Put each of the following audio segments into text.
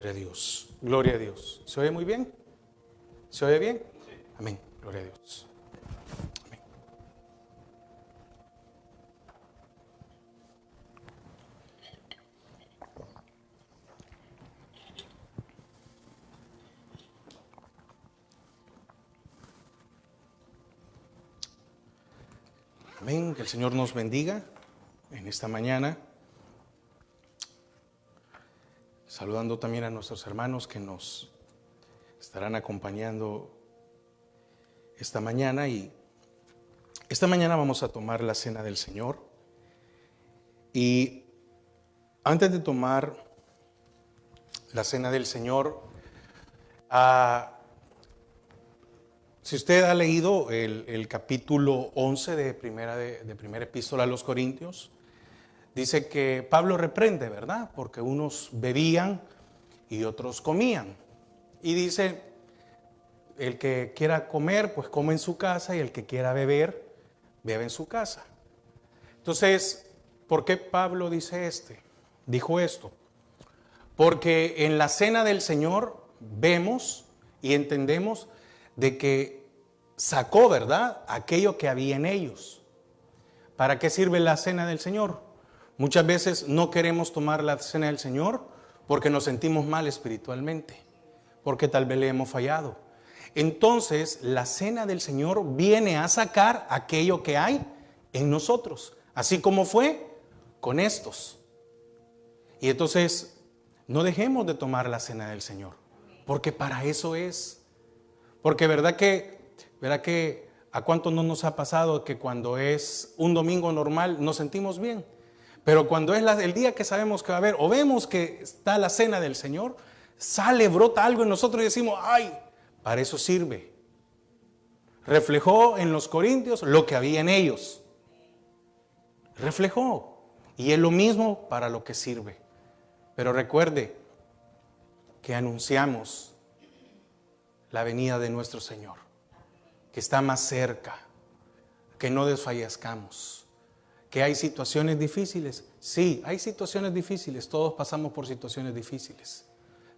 Gloria a Dios, gloria a Dios. ¿Se oye muy bien? ¿Se oye bien? Amén, gloria a Dios. Amén. Amén, que el Señor nos bendiga en esta mañana. Saludando también a nuestros hermanos que nos estarán acompañando esta mañana. Y esta mañana vamos a tomar la cena del Señor. Y antes de tomar la cena del Señor, si usted ha leído el capítulo 11 de primera epístola a los Corintios, dice que Pablo reprende, ¿verdad? Porque unos bebían y otros comían. Y dice, el que quiera comer, pues come en su casa, y el que quiera beber, bebe en su casa. Entonces, ¿por qué Pablo dijo esto? Porque en la cena del Señor vemos y entendemos de que sacó, ¿verdad?, aquello que había en ellos. ¿Para qué sirve la cena del Señor? Muchas veces no queremos tomar la cena del Señor porque nos sentimos mal espiritualmente, porque tal vez le hemos fallado. Entonces, la cena del Señor viene a sacar aquello que hay en nosotros, así como fue con estos. Y entonces, no dejemos de tomar la cena del Señor, porque para eso es. Porque verdad que a cuánto no nos ha pasado que cuando es un domingo normal nos sentimos bien. Pero cuando es el día que sabemos que va a haber, o vemos que está la cena del Señor, brota algo en nosotros y decimos, ¡ay! Para eso sirve. Reflejó en los corintios lo que había en ellos. Reflejó. Y es lo mismo para lo que sirve. Pero recuerde que anunciamos la venida de nuestro Señor, que está más cerca, que no desfallezcamos. ¿Que hay situaciones difíciles? Sí, hay situaciones difíciles, todos pasamos por situaciones difíciles,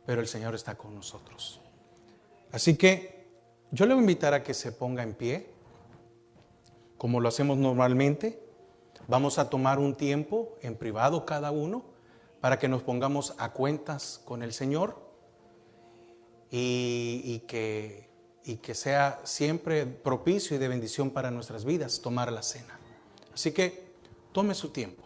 pero el Señor está con nosotros. Así que yo le voy a invitar a que se ponga en pie, como lo hacemos normalmente. Vamos a tomar un tiempo en privado cada uno para que nos pongamos a cuentas con el Señor y que sea siempre propicio y de bendición para nuestras vidas tomar la cena. Así que tome su tiempo.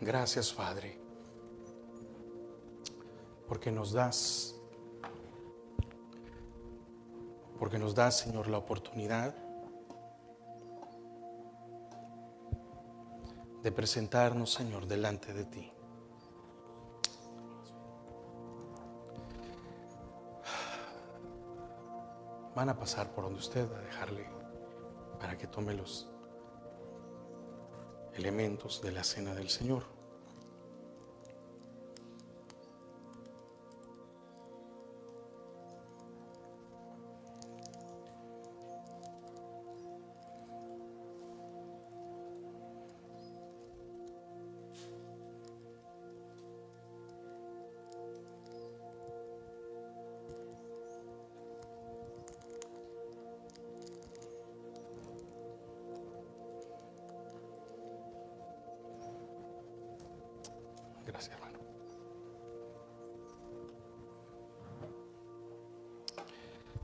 Gracias, Padre, porque nos das, Señor, la oportunidad de presentarnos, Señor, delante de ti. van a pasar por donde usted a dejarle para que tome los elementos de la cena del Señor. Gracias, hermano.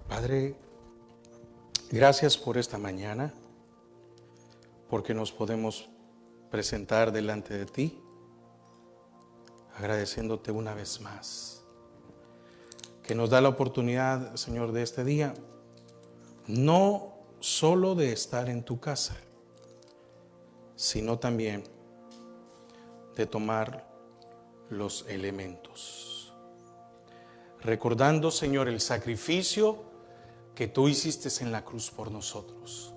Padre, gracias por esta mañana, porque nos podemos presentar delante de ti, agradeciéndote una vez más, que nos da la oportunidad, Señor, de este día, no solo de estar en tu casa, sino también de tomar los elementos, recordando, Señor, el sacrificio que tú hiciste en la cruz por nosotros.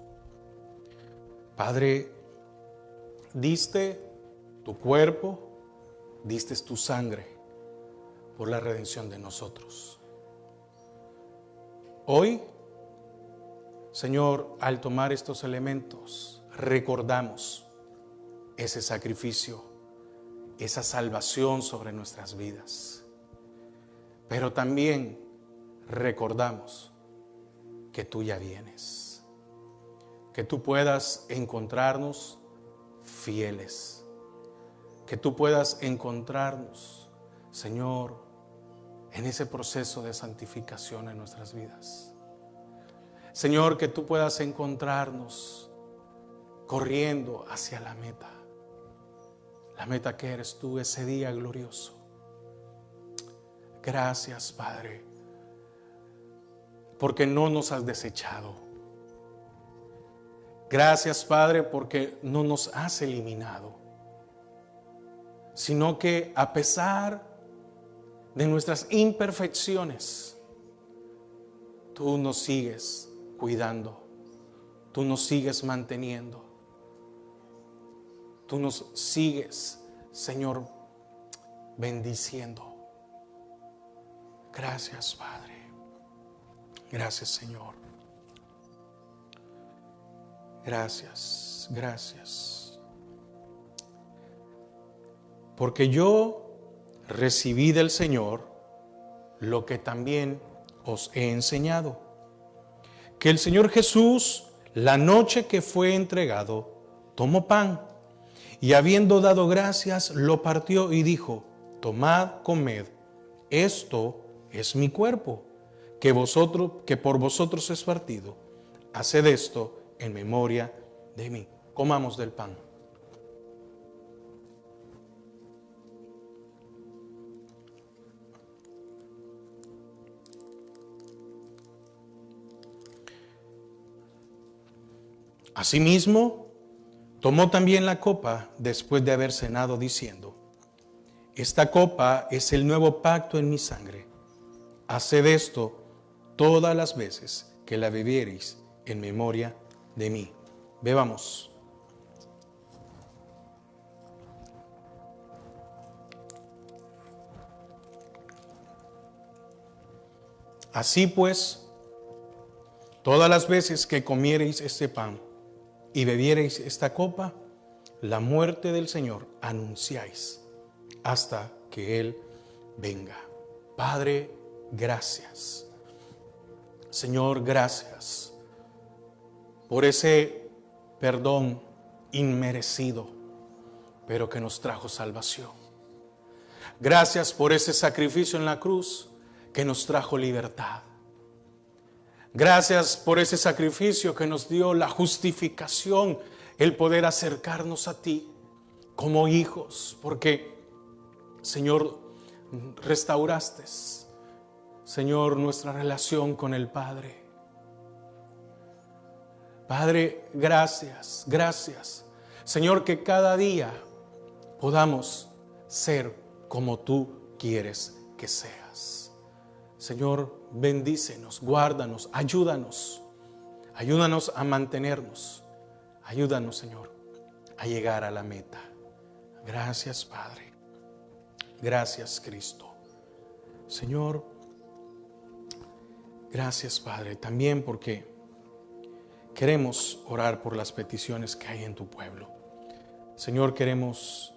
Padre, diste tu cuerpo, diste tu sangre por la redención de nosotros. Hoy, Señor, al tomar estos elementos, recordamos ese sacrificio, esa salvación sobre nuestras vidas. Pero también recordamos que tú ya vienes, que tú puedas encontrarnos fieles, que tú puedas encontrarnos, Señor, en ese proceso de santificación en nuestras vidas. Señor, que tú puedas encontrarnos corriendo hacia la meta que eres tú, ese día glorioso. Gracias, Padre, porque no nos has desechado. Gracias, Padre, porque no nos has eliminado, sino que a pesar de nuestras imperfecciones, tú nos sigues cuidando, tú nos sigues manteniendo. Tú nos sigues, Señor, bendiciendo. Gracias, Padre. Gracias, Señor. Gracias, gracias. Porque yo recibí del Señor lo que también os he enseñado. Que el Señor Jesús, la noche que fue entregado, tomó pan. Y habiendo dado gracias, lo partió y dijo: tomad, comed, esto es mi cuerpo, que por vosotros es partido. Haced esto en memoria de mí. Comamos del pan. Asimismo, tomó también la copa después de haber cenado, diciendo: esta copa es el nuevo pacto en mi sangre. Haced esto todas las veces que la bebiereis en memoria de mí. Bebamos. Así pues, todas las veces que comiereis este pan y bebiereis esta copa, la muerte del Señor anunciáis hasta que Él venga. Padre, gracias. Señor, gracias por ese perdón inmerecido, pero que nos trajo salvación. Gracias por ese sacrificio en la cruz que nos trajo libertad. Gracias por ese sacrificio que nos dio la justificación, el poder acercarnos a ti como hijos, porque, Señor, restauraste, Señor, nuestra relación con el Padre. Padre, gracias, gracias. Señor, que cada día podamos ser como tú quieres que seas. Señor, bendícenos, guárdanos, ayúdanos. Ayúdanos a mantenernos. Ayúdanos, Señor, a llegar a la meta. Gracias, Padre. Gracias, Cristo. Señor, gracias, Padre, también porque queremos orar por las peticiones que hay en tu pueblo. Señor,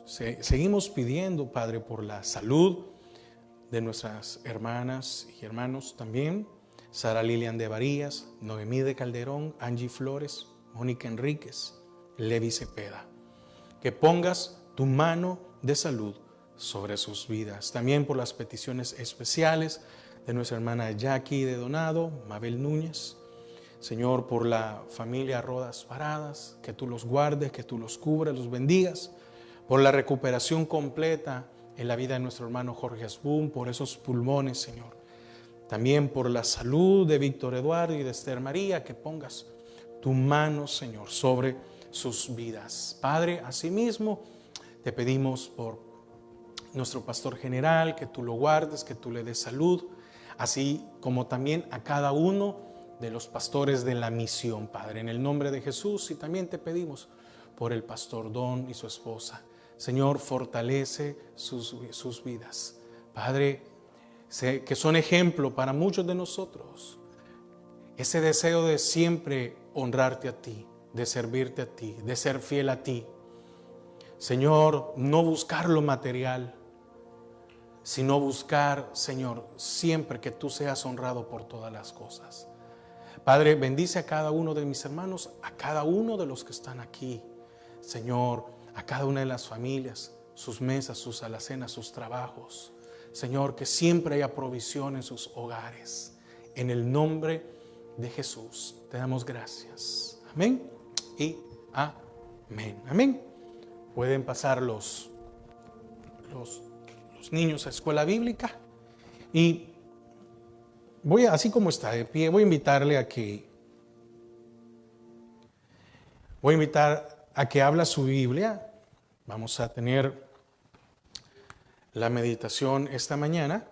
seguimos pidiendo, Padre, por la salud de nuestras hermanas y hermanos también. Sara Lilian de Varías, Noemí de Calderón, Angie Flores, Mónica Enríquez, Levi Cepeda. Que pongas tu mano de salud sobre sus vidas. También por las peticiones especiales de nuestra hermana Jackie de Donado, Mabel Núñez. Señor, por la familia Rodas Paradas, que tú los guardes, que tú los cubras, los bendigas. Por la recuperación completa en la vida de nuestro hermano Jorge Asbun, por esos pulmones, Señor. También por la salud de Víctor Eduardo y de Esther María, que pongas tu mano, Señor, sobre sus vidas. Padre, asimismo, te pedimos por nuestro pastor general, que tú lo guardes, que tú le des salud, así como también a cada uno de los pastores de la misión, Padre, en el nombre de Jesús. Y también te pedimos por el pastor Don y su esposa. Señor, fortalece sus vidas. Padre, sé que son ejemplo para muchos de nosotros. Ese deseo de siempre honrarte a ti, de servirte a ti, de ser fiel a ti. Señor, no buscar lo material, sino buscar, Señor, siempre que tú seas honrado por todas las cosas. Padre, bendice a cada uno de mis hermanos, a cada uno de los que están aquí. Señor, a cada una de las familias, sus mesas, sus alacenas, sus trabajos. Señor, que siempre haya provisión en sus hogares. En el nombre de Jesús te damos gracias. Amén y amén. Amén. Pueden pasar los niños a escuela bíblica. Y así como está de pie, voy a invitar a que abra su Biblia. Vamos a tener la meditación esta mañana.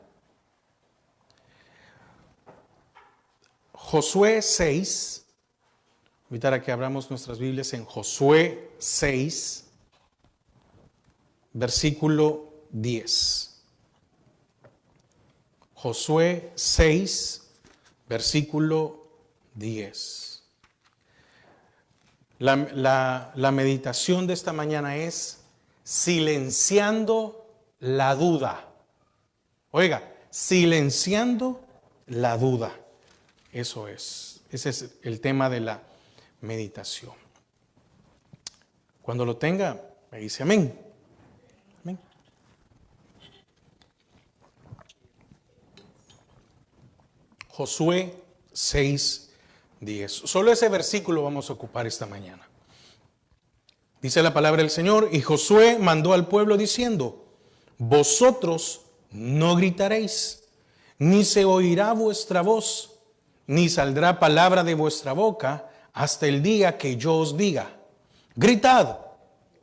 Josué 6. Invitar a que abramos nuestras Biblias en Josué 6, versículo 10. Josué 6, versículo 10. La meditación de esta mañana es silenciando la duda. Oiga, silenciando la duda. Eso es. Ese es el tema de la meditación. Cuando lo tenga, me dice amén. Amén. Josué 6:10. Solo ese versículo vamos a ocupar esta mañana. Dice la palabra del Señor: y Josué mandó al pueblo diciendo: vosotros no gritaréis, ni se oirá vuestra voz, ni saldrá palabra de vuestra boca hasta el día que yo os diga: gritad,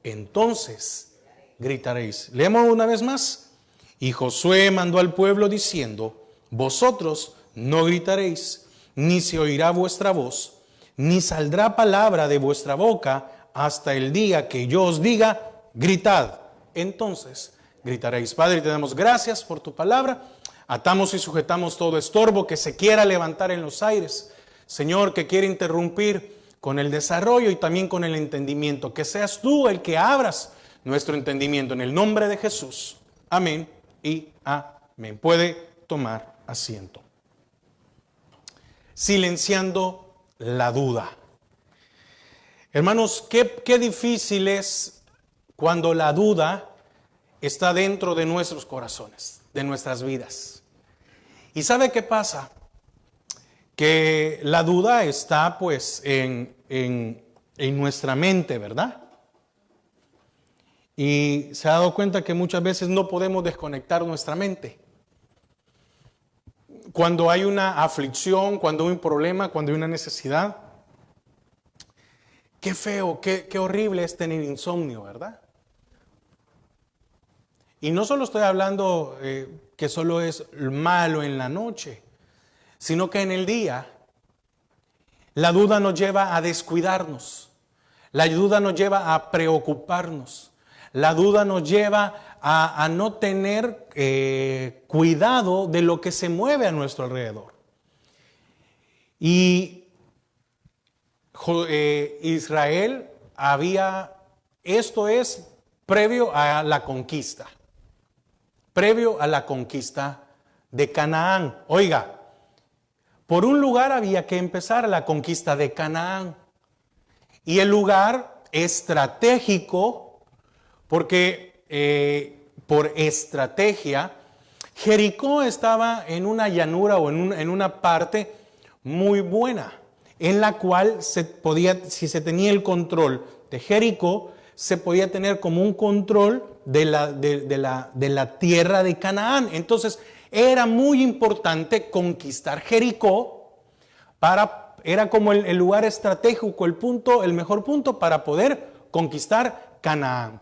entonces gritaréis. Leemos una vez más. Y Josué mandó al pueblo diciendo: vosotros no gritaréis, ni se oirá vuestra voz, ni saldrá palabra de vuestra boca hasta el día que yo os diga: gritad, entonces gritaréis. Padre, te damos gracias por tu palabra. Atamos y sujetamos todo estorbo que se quiera levantar en los aires, Señor, que quiere interrumpir con el desarrollo y también con el entendimiento. Que seas tú el que abras nuestro entendimiento en el nombre de Jesús. Amén y amén. Puede tomar asiento. Silenciando la duda. Hermanos, qué difícil es cuando la duda está dentro de nuestros corazones, de nuestras vidas. ¿Y sabe qué pasa? Que la duda está pues en nuestra mente, ¿verdad? Y se ha dado cuenta que muchas veces no podemos desconectar nuestra mente. Cuando hay una aflicción, cuando hay un problema, cuando hay una necesidad. Qué feo, qué horrible es tener insomnio, ¿verdad? Y no solo estoy hablando que solo es malo en la noche, sino que en el día la duda nos lleva a descuidarnos, la duda nos lleva a preocuparnos, la duda nos lleva a no tener cuidado de lo que se mueve a nuestro alrededor. Y Israel esto es previo a la conquista de Canaán. Oiga, por un lugar había que empezar la conquista de Canaán. Y el lugar estratégico, porque por estrategia, Jericó estaba en una llanura o en una parte muy buena, en la cual si se tenía el control de Jericó, se podía tener como un control de la tierra de Canaán. Entonces era muy importante conquistar Jericó, era como el lugar estratégico, el mejor punto para poder conquistar Canaán.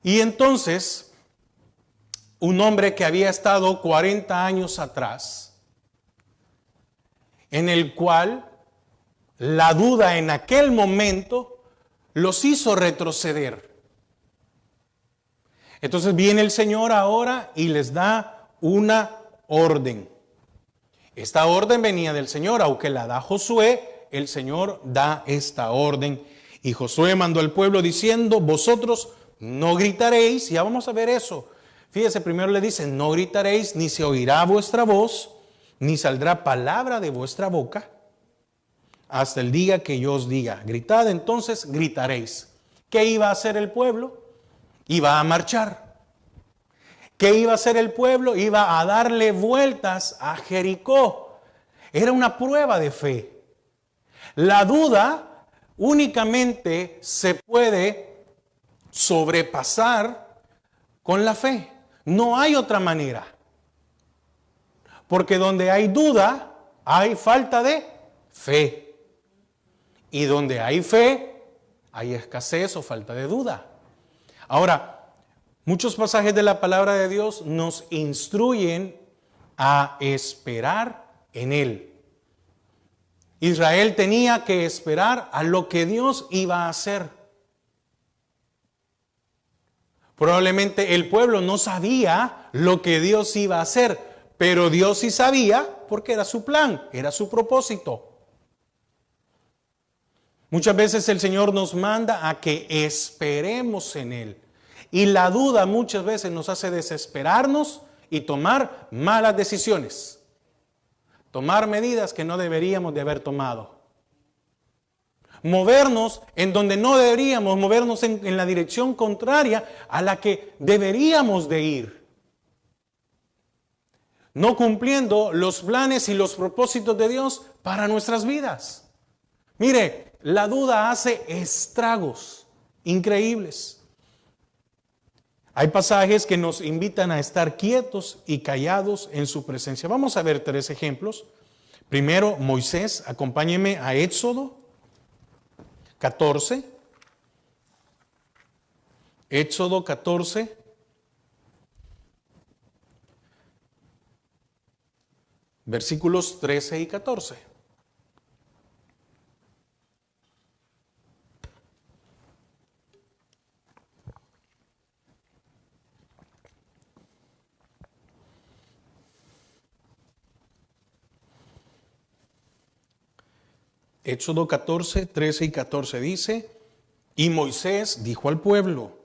Y entonces, un hombre que había estado 40 años atrás, en el cual la duda en aquel momento los hizo retroceder. Entonces viene el Señor ahora y les da una orden. Esta orden venía del Señor, aunque la da Josué, el Señor da esta orden. Y Josué mandó al pueblo diciendo, vosotros no gritaréis. Ya vamos a ver eso. Fíjese, primero le dice, no gritaréis, ni se oirá vuestra voz, ni saldrá palabra de vuestra boca, hasta el día que yo os diga, gritad, entonces gritaréis. ¿Qué iba a hacer el pueblo? Iba a marchar. ¿Qué iba a hacer el pueblo? Iba a darle vueltas a Jericó. Era una prueba de fe. La duda únicamente se puede sobrepasar con la fe. No hay otra manera. Porque donde hay duda, hay falta de fe. Y donde hay fe, hay escasez o falta de duda. Ahora, muchos pasajes de la palabra de Dios nos instruyen a esperar en Él. Israel tenía que esperar a lo que Dios iba a hacer. Probablemente el pueblo no sabía lo que Dios iba a hacer, pero Dios sí sabía porque era su plan, era su propósito. Muchas veces el Señor nos manda a que esperemos en Él. Y la duda muchas veces nos hace desesperarnos y tomar malas decisiones. Tomar medidas que no deberíamos de haber tomado. Movernos en donde no deberíamos, movernos en la dirección contraria a la que deberíamos de ir. No cumpliendo los planes y los propósitos de Dios para nuestras vidas. Mire, la duda hace estragos increíbles. Hay pasajes que nos invitan a estar quietos y callados en su presencia. Vamos a ver 3 ejemplos. Primero, Moisés, acompáñeme a Éxodo 14. Éxodo 14. Versículos 13 y 14. Éxodo 14, 13 y 14 dice, y Moisés dijo al pueblo,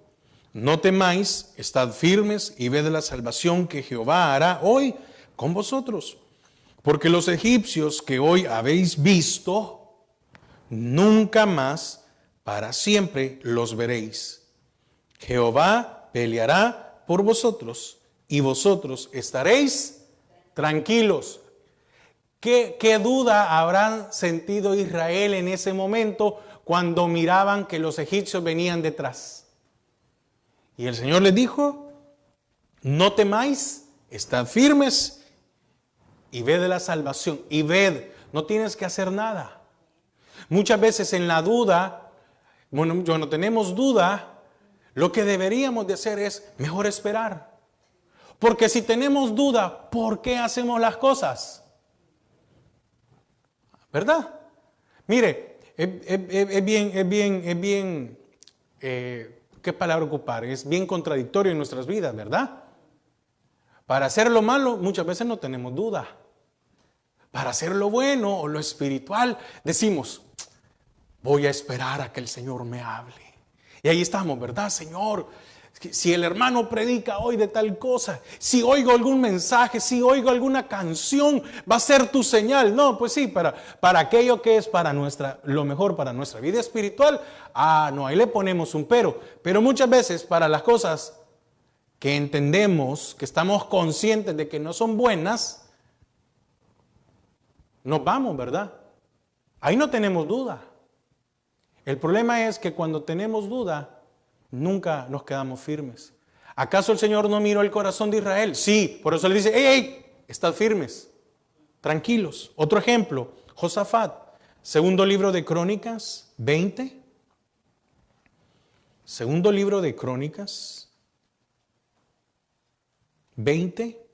no temáis, estad firmes y ved la salvación que Jehová hará hoy con vosotros. Porque los egipcios que hoy habéis visto, nunca más para siempre los veréis. Jehová peleará por vosotros y vosotros estaréis tranquilos. ¿Qué duda habrán sentido Israel en ese momento cuando miraban que los egipcios venían detrás? Y el Señor les dijo, no temáis, estad firmes y ved la salvación. Y ved, no tienes que hacer nada. Muchas veces en la duda, cuando tenemos duda, lo que deberíamos de hacer es mejor esperar. Porque si tenemos duda, ¿por qué hacemos las cosas? ¿Verdad? Mire, es bien, ¿qué palabra ocupar? Es bien contradictorio en nuestras vidas, ¿verdad? Para hacer lo malo muchas veces no tenemos duda. Para hacer lo bueno o lo espiritual decimos, voy a esperar a que el Señor me hable. Y ahí estamos, ¿verdad, Señor? Si el hermano predica hoy de tal cosa, si oigo algún mensaje, si oigo alguna canción, va a ser tu señal. No, pues sí, para aquello que es para lo mejor para nuestra vida espiritual, no, ahí le ponemos un pero. Pero muchas veces para las cosas que entendemos, que estamos conscientes de que no son buenas, nos vamos, ¿verdad? Ahí no tenemos duda. El problema es que cuando tenemos duda, nunca nos quedamos firmes. ¿Acaso el Señor no miró el corazón de Israel? Sí, por eso le dice, hey, estad firmes, tranquilos. Otro ejemplo, Josafat, segundo libro de Crónicas 20. Segundo libro de Crónicas 20.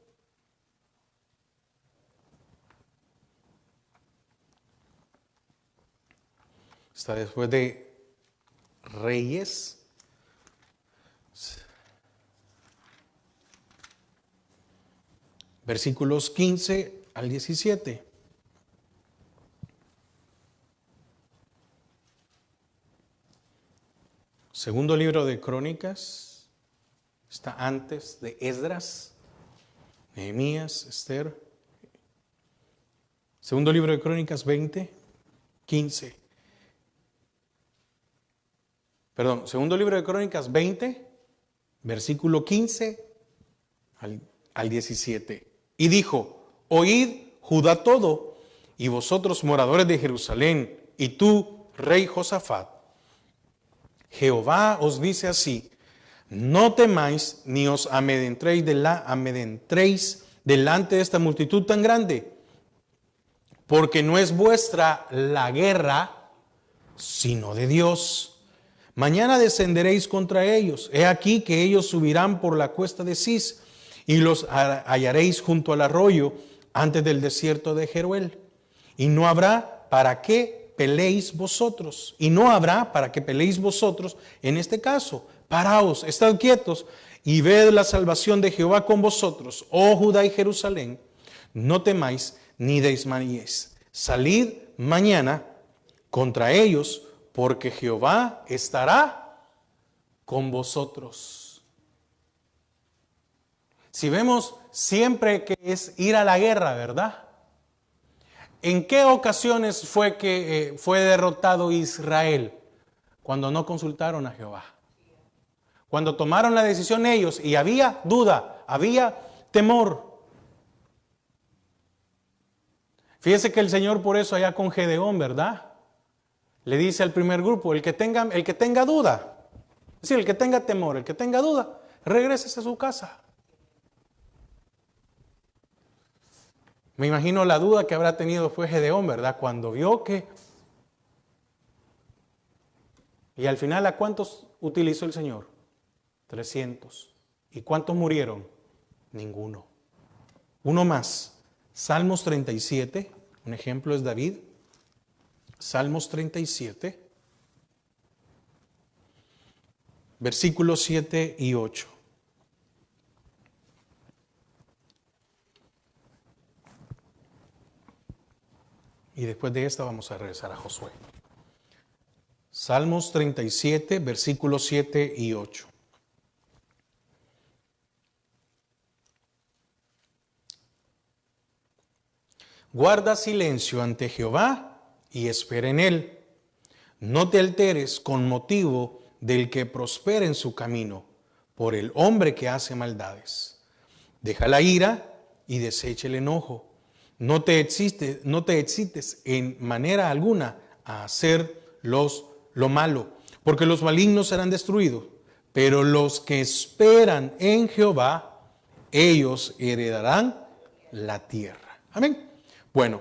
Está después de Reyes. Versículos 15 al 17. Segundo libro de Crónicas. Está antes de Esdras, Nehemías, Esther. Segundo libro de Crónicas 20, 15. Perdón, segundo libro de Crónicas 20, versículo 15 al 17. Y dijo, oíd Judá todo, y vosotros moradores de Jerusalén, y tú, rey Josafat. Jehová os dice así, no temáis ni os amedrentéis delante de esta multitud tan grande, porque no es vuestra la guerra, sino de Dios. Mañana descenderéis contra ellos. He aquí que ellos subirán por la cuesta de Cis, y los hallaréis junto al arroyo, antes del desierto de Jeruel. Y no habrá para qué peleéis vosotros. Y no habrá para qué peleéis vosotros en este caso. Paraos, estad quietos, y ved la salvación de Jehová con vosotros, oh Judá y Jerusalén. No temáis ni desmayéis. Salid mañana contra ellos, porque Jehová estará con vosotros. Si vemos siempre que es ir a la guerra, ¿verdad? ¿En qué ocasiones fue que fue derrotado Israel? Cuando no consultaron a Jehová. Cuando tomaron la decisión ellos y había duda, había temor. Fíjese que el Señor por eso allá con Gedeón, ¿verdad? Le dice al primer grupo, el que tenga duda, es decir, el que tenga temor, el que tenga duda, regrese a su casa. Me imagino la duda que habrá tenido fue Gedeón, ¿verdad? Cuando vio que... Y al final, ¿a cuántos utilizó el Señor? 300. ¿Y cuántos murieron? Ninguno. Uno más. Salmos 37, un ejemplo es David. Salmos 37, versículos 7 y 8. Y después de esta vamos a regresar a Josué. Salmos 37, versículos 7 y 8. Guarda silencio ante Jehová y espera en él. No te alteres con motivo del que prospera en su camino, por el hombre que hace maldades. Deja la ira y desecha el enojo. No te excites en manera alguna a hacer lo malo, porque los malignos serán destruidos, pero los que esperan en Jehová, ellos heredarán la tierra. Amén. Bueno,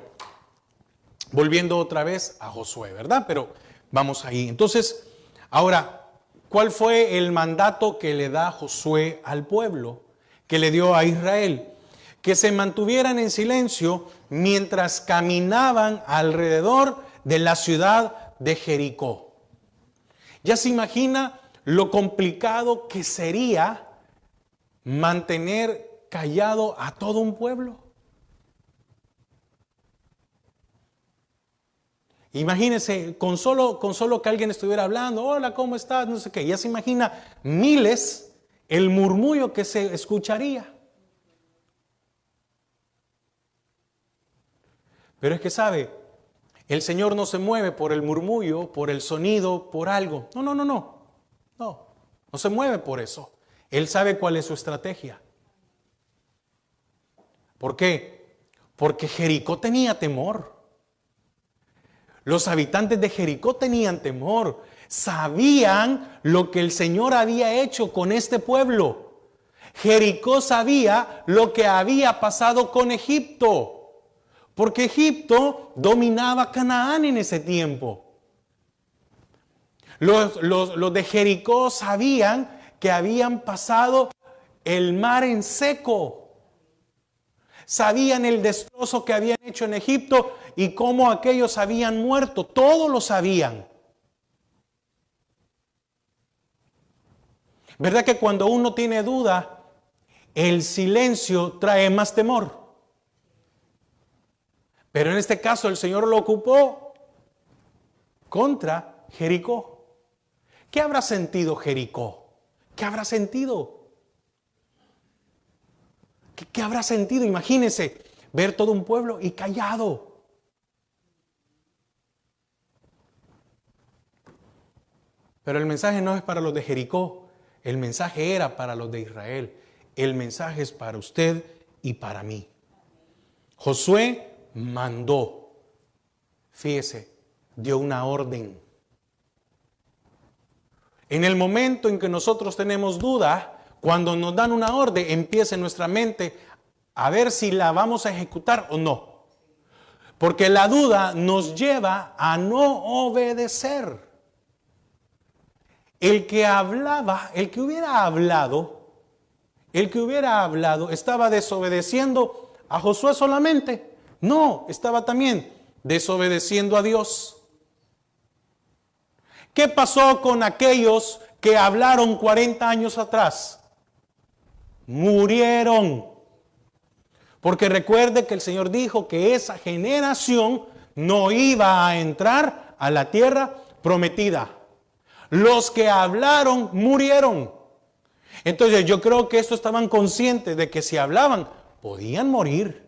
volviendo otra vez a Josué, ¿verdad? Pero vamos ahí. Entonces, ahora, ¿cuál fue el mandato que le da Josué al pueblo? que le dio a Israel, que se mantuvieran en silencio mientras caminaban alrededor de la ciudad de Jericó. Ya se imagina lo complicado que sería mantener callado a todo un pueblo. Imagínense, con solo que alguien estuviera hablando, hola, ¿cómo estás? No sé qué. Ya se imagina miles el murmullo que se escucharía. Pero es que sabe, el Señor no se mueve por el murmullo, por el sonido, por algo. No se mueve por eso. Él sabe cuál es su estrategia. ¿Por qué? Porque Jericó tenía temor. Los habitantes de Jericó tenían temor. Sabían lo que el Señor había hecho con este pueblo. Jericó sabía lo que había pasado con Egipto. Porque Egipto dominaba Canaán en ese tiempo. Los de Jericó sabían que habían pasado el mar en seco. Sabían el destrozo que habían hecho en Egipto y cómo aquellos habían muerto. Todos lo sabían. ¿Verdad que cuando uno tiene duda, el silencio trae más temor? Pero en este caso el Señor lo ocupó contra Jericó. ¿Qué habrá sentido Jericó? ¿Qué habrá sentido? ¿Qué habrá sentido? Imagínense ver todo un pueblo y callado. Pero el mensaje no es para los de Jericó. El mensaje era para los de Israel. El mensaje es para usted y para mí. Josué mandó. Fíjese, dio una orden. En el momento en que nosotros tenemos duda, cuando nos dan una orden, empieza en nuestra mente a ver si la vamos a ejecutar o no. Porque la duda nos lleva a no obedecer. El que hubiera hablado, ¿estaba desobedeciendo a Josué solamente? No, estaba también desobedeciendo a Dios. ¿Qué pasó con aquellos que hablaron 40 años atrás? Murieron. Porque recuerde que el Señor dijo que esa generación no iba a entrar a la tierra prometida. Los que hablaron murieron. Entonces yo creo que estos estaban conscientes de que si hablaban podían morir.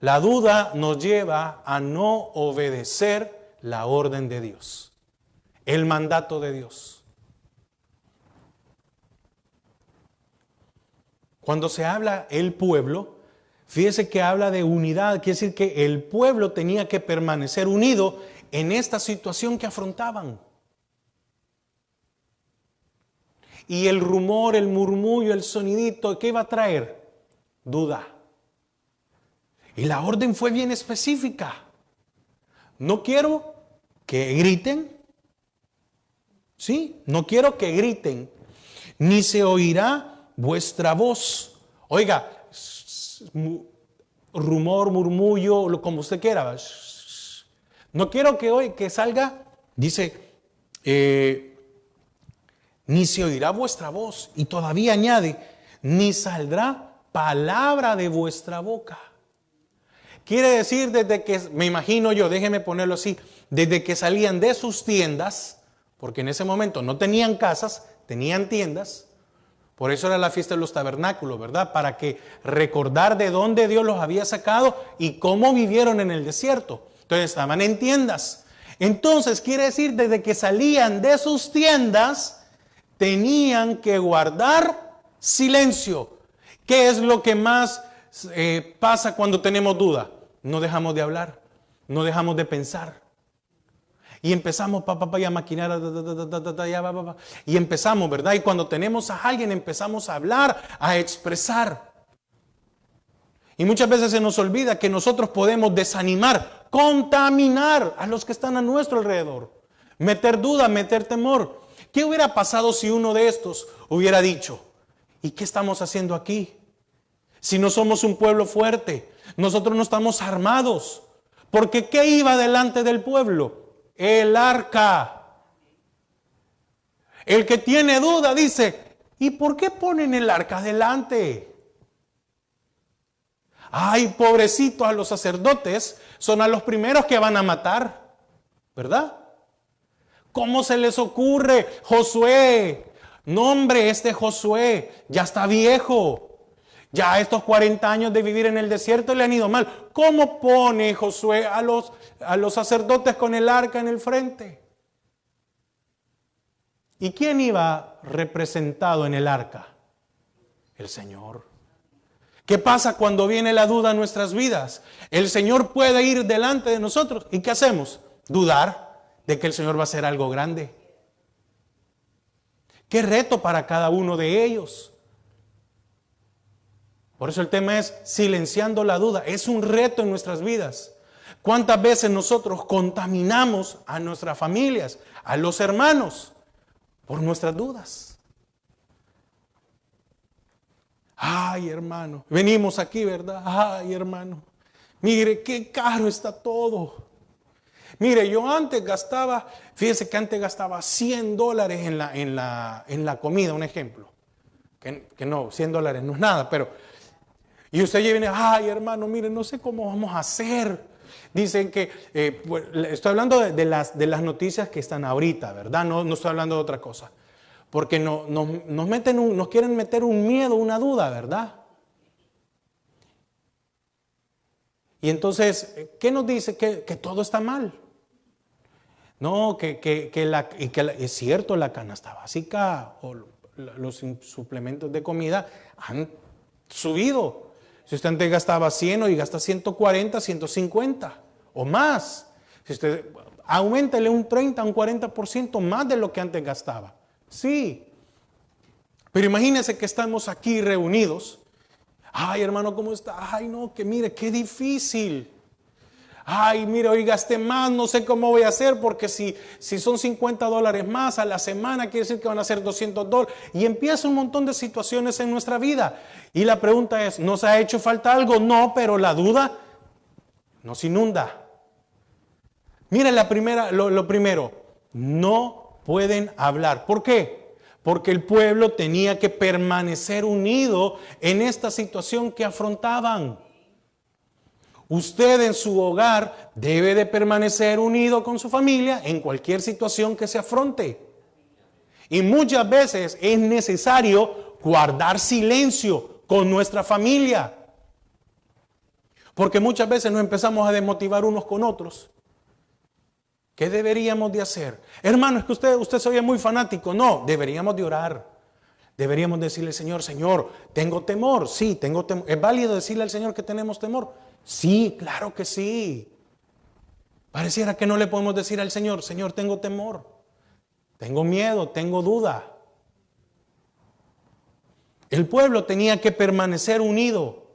La duda nos lleva a no obedecer la orden de Dios, el mandato de Dios. Cuando se habla el pueblo, fíjese que habla de unidad, quiere decir que el pueblo tenía que permanecer unido en esta situación que afrontaban. Y el rumor, el murmullo, el sonidito, ¿qué iba a traer? Duda. Y la orden fue bien específica. No quiero que griten. ¿Sí? No quiero que griten. Ni se oirá vuestra voz. Oiga, rumor, murmullo, como usted quiera. No quiero que hoy que salga, dice, ni se oirá vuestra voz. Y todavía añade, ni saldrá palabra de vuestra boca. Quiere decir desde que, me imagino yo, déjeme ponerlo así, desde que salían de sus tiendas, porque en ese momento no tenían casas, tenían tiendas. Por eso era la fiesta de los tabernáculos, ¿verdad? Para que recordar de dónde Dios los había sacado y cómo vivieron en el desierto. Entonces estaban en tiendas. Entonces quiere decir desde que salían de sus tiendas, tenían que guardar silencio. ¿Qué es lo que más pasa cuando tenemos duda? No dejamos de hablar, no dejamos de pensar. Y empezamos a maquinar, y empezamos, ¿verdad? Y cuando tenemos a alguien empezamos a hablar, a expresar. Y muchas veces se nos olvida que nosotros podemos desanimar, contaminar a los que están a nuestro alrededor. Meter duda, meter temor. ¿Qué hubiera pasado si uno de estos hubiera dicho, ¿y qué estamos haciendo aquí? Si no somos un pueblo fuerte, nosotros no estamos armados. Porque ¿qué iba delante del pueblo? El arca. El que tiene duda dice, ¿y por qué ponen el arca delante? Ay, pobrecitos, a los sacerdotes son a los primeros que van a matar, ¿verdad? ¿Cómo se les ocurre? Josué, no hombre, este Josué ya está viejo. Ya estos 40 años de vivir en el desierto le han ido mal. ¿Cómo pone Josué a los sacerdotes con el arca en el frente? ¿Y quién iba representado en el arca? El Señor. ¿Qué pasa cuando viene la duda a nuestras vidas? El Señor puede ir delante de nosotros. ¿Y qué hacemos? Dudar de que el Señor va a hacer algo grande. Qué reto para cada uno de ellos. Por eso el tema es silenciando la duda. Es un reto en nuestras vidas. ¿Cuántas veces nosotros contaminamos a nuestras familias, a los hermanos, por nuestras dudas? Ay, hermano, venimos aquí, ¿verdad? Ay, hermano, mire qué caro está todo. Mire, yo antes gastaba, fíjese que antes gastaba $100 en la comida, un ejemplo. Que no, $100 no es nada, pero... Y usted viene, ay, hermano, mire, no sé cómo vamos a hacer. Dicen que, pues, estoy hablando de las noticias que están ahorita, ¿verdad? No estoy hablando de otra cosa. Porque nos quieren meter un miedo, una duda, ¿verdad? Y entonces, ¿qué nos dice? Que todo está mal. No, es cierto, la canasta básica o los suplementos de comida han subido. Si usted antes gastaba 100 y gasta 140, 150 o más. Si usted auméntele un 30, un 40% más de lo que antes gastaba. Sí, pero imagínense que estamos aquí reunidos. Ay, hermano, ¿cómo está? Ay, no, que mire, qué difícil. Ay, mire, hoy gasté más, no sé cómo voy a hacer, porque si son $50 más a la semana, quiere decir que van a ser $200. Y empieza un montón de situaciones en nuestra vida. Y la pregunta es, ¿nos ha hecho falta algo? No, pero la duda nos inunda. Mire, lo primero, no pueden hablar. ¿Por qué? Porque el pueblo tenía que permanecer unido en esta situación que afrontaban. Usted en su hogar debe de permanecer unido con su familia en cualquier situación que se afronte. Y muchas veces es necesario guardar silencio con nuestra familia. Porque muchas veces nos empezamos a desmotivar unos con otros. ¿Qué deberíamos de hacer? Hermano, es que usted se oye muy fanático. No, deberíamos de orar. Deberíamos decirle, Señor, tengo temor. Sí, tengo temor. ¿Es válido decirle al Señor que tenemos temor? Sí, claro que sí. Pareciera que no le podemos decir al Señor, Señor, tengo temor. Tengo miedo, tengo duda. El pueblo tenía que permanecer unido.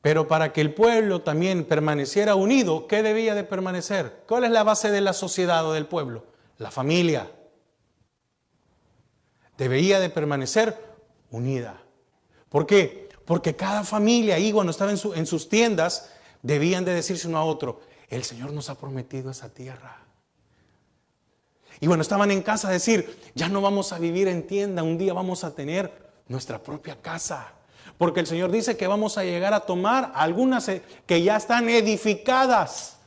Pero para que el pueblo también permaneciera unido, ¿qué debía de permanecer? ¿Cuál es la base de la sociedad o del pueblo? La familia. Debía de permanecer unida. ¿Por qué? Porque cada familia ahí cuando estaba en sus tiendas, debían de decirse uno a otro, el Señor nos ha prometido esa tierra. Y bueno, estaban en casa decir, ya no vamos a vivir en tienda, un día vamos a tener nuestra propia casa. Porque el Señor dice que vamos a llegar a tomar algunas que ya están edificadas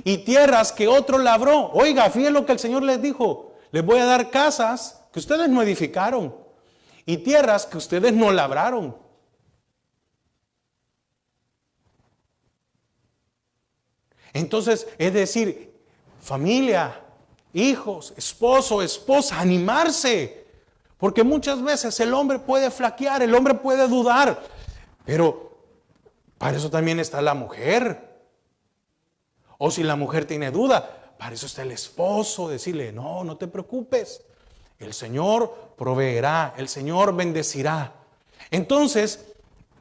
y tierras que otro labró. Oiga, fíjense lo que el Señor les dijo. Les voy a dar casas que ustedes no edificaron y tierras que ustedes no labraron. Entonces, es decir, familia, hijos, esposo, esposa, animarse. Porque muchas veces el hombre puede flaquear, el hombre puede dudar, pero para eso también está la mujer. O si la mujer tiene duda, para eso está el esposo, decirle, no te preocupes, el Señor proveerá, el Señor bendecirá. Entonces,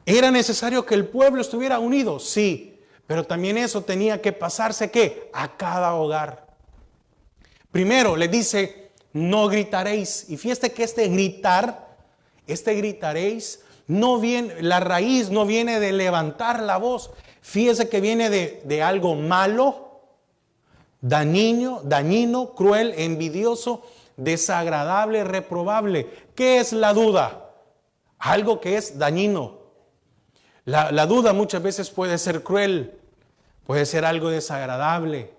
¿era necesario que el pueblo estuviera unido? Sí, pero también eso tenía que pasarse, ¿qué? A cada hogar. Primero le dice, no gritaréis. Y fíjate que este gritaréis, no viene, la raíz no viene de levantar la voz. Fíjese que viene de algo malo, dañino, cruel, envidioso, desagradable, reprobable. ¿Qué es la duda? Algo que es dañino. La duda muchas veces puede ser cruel, puede ser algo desagradable,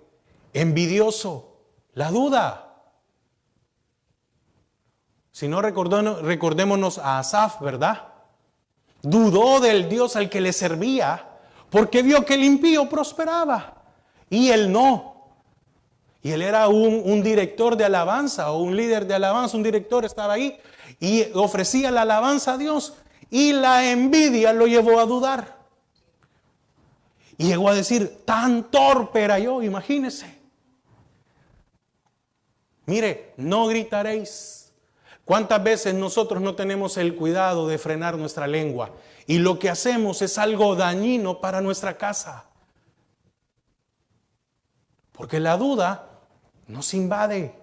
envidioso. La duda. Si no, recordémonos a Asaf, ¿verdad? Dudó del Dios al que le servía porque vio que el impío prosperaba y él no. Y él era un director de alabanza o un líder de alabanza, un director estaba ahí y ofrecía la alabanza a Dios y la envidia lo llevó a dudar. Y llegó a decir, tan torpe era yo, imagínese. Mire, no gritaréis. ¿Cuántas veces nosotros no tenemos el cuidado de frenar nuestra lengua? Y lo que hacemos es algo dañino para nuestra casa. Porque la duda nos invade.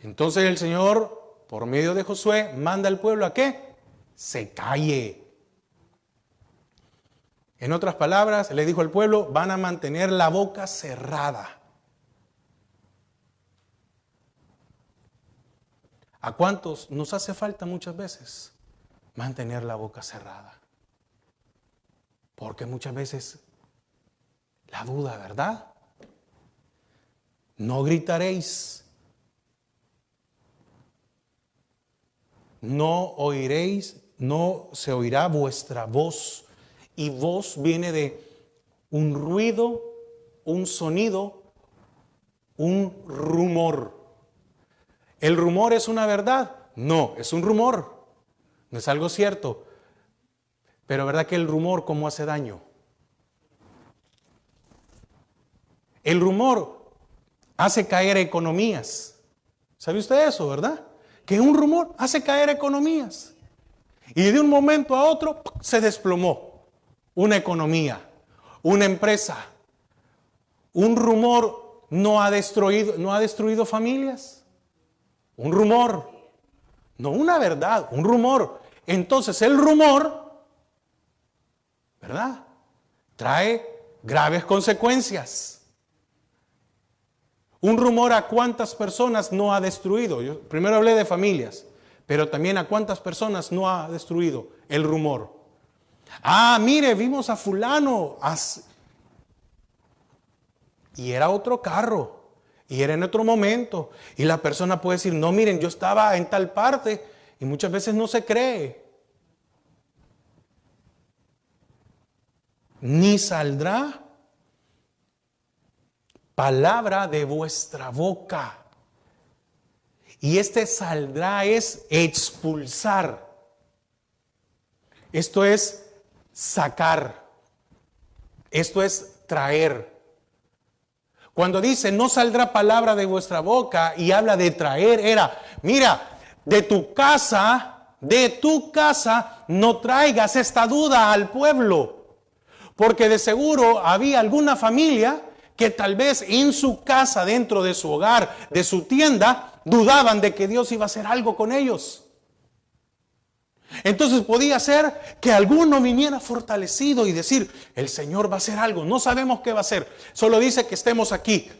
Entonces el Señor, por medio de Josué, manda al pueblo a ¿qué? Se calle. En otras palabras, le dijo al pueblo, van a mantener la boca cerrada. ¿A cuántos nos hace falta muchas veces mantener la boca cerrada? Porque muchas veces la duda, ¿verdad? No gritaréis, no oiréis, no se oirá vuestra voz. Y voz viene de un ruido, un sonido, un rumor. ¿El rumor es una verdad? No, es un rumor. No es algo cierto. Pero ¿verdad que el rumor cómo hace daño? El rumor hace caer economías. ¿Sabe usted eso, verdad? Que un rumor hace caer economías. Y de un momento a otro se desplomó una economía, una empresa. Un rumor no ha destruido familias. Un rumor, no una verdad, un rumor. Entonces el rumor, ¿verdad? Trae graves consecuencias. Un rumor a cuántas personas no ha destruido. Yo primero hablé de familias, pero también a cuántas personas no ha destruido el rumor. Ah, mire, vimos a fulano. Y era otro carro. Y era en otro momento. Y la persona puede decir, no, miren, yo estaba en tal parte. Y muchas veces no se cree. Ni saldrá palabra de vuestra boca. Y este saldrá es expulsar. Esto es sacar. Esto es traer. Cuando dice no saldrá palabra de vuestra boca y habla de traer, era, mira, de tu casa no traigas esta duda al pueblo. Porque de seguro había alguna familia que tal vez en su casa, dentro de su hogar, de su tienda, dudaban de que Dios iba a hacer algo con ellos. Entonces podía ser que alguno viniera fortalecido y decir, el Señor va a hacer algo, no sabemos qué va a hacer, solo dice que estemos aquí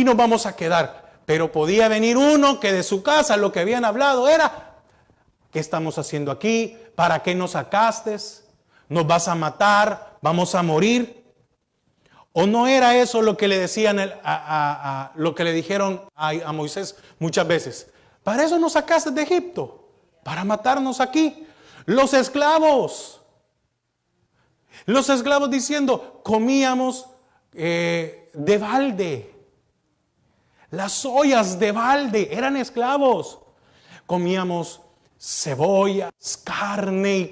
nos vamos a quedar. Pero podía venir uno que de su casa lo que habían hablado era, ¿qué estamos haciendo aquí? ¿Para qué nos sacaste? ¿Nos vas a matar? ¿Vamos a morir? ¿O no era eso lo que le decían lo que le dijeron a Moisés muchas veces? Para eso nos sacaste de Egipto. Para matarnos aquí. Los esclavos diciendo, comíamos de balde. Las ollas de balde eran esclavos. Comíamos cebollas, carne y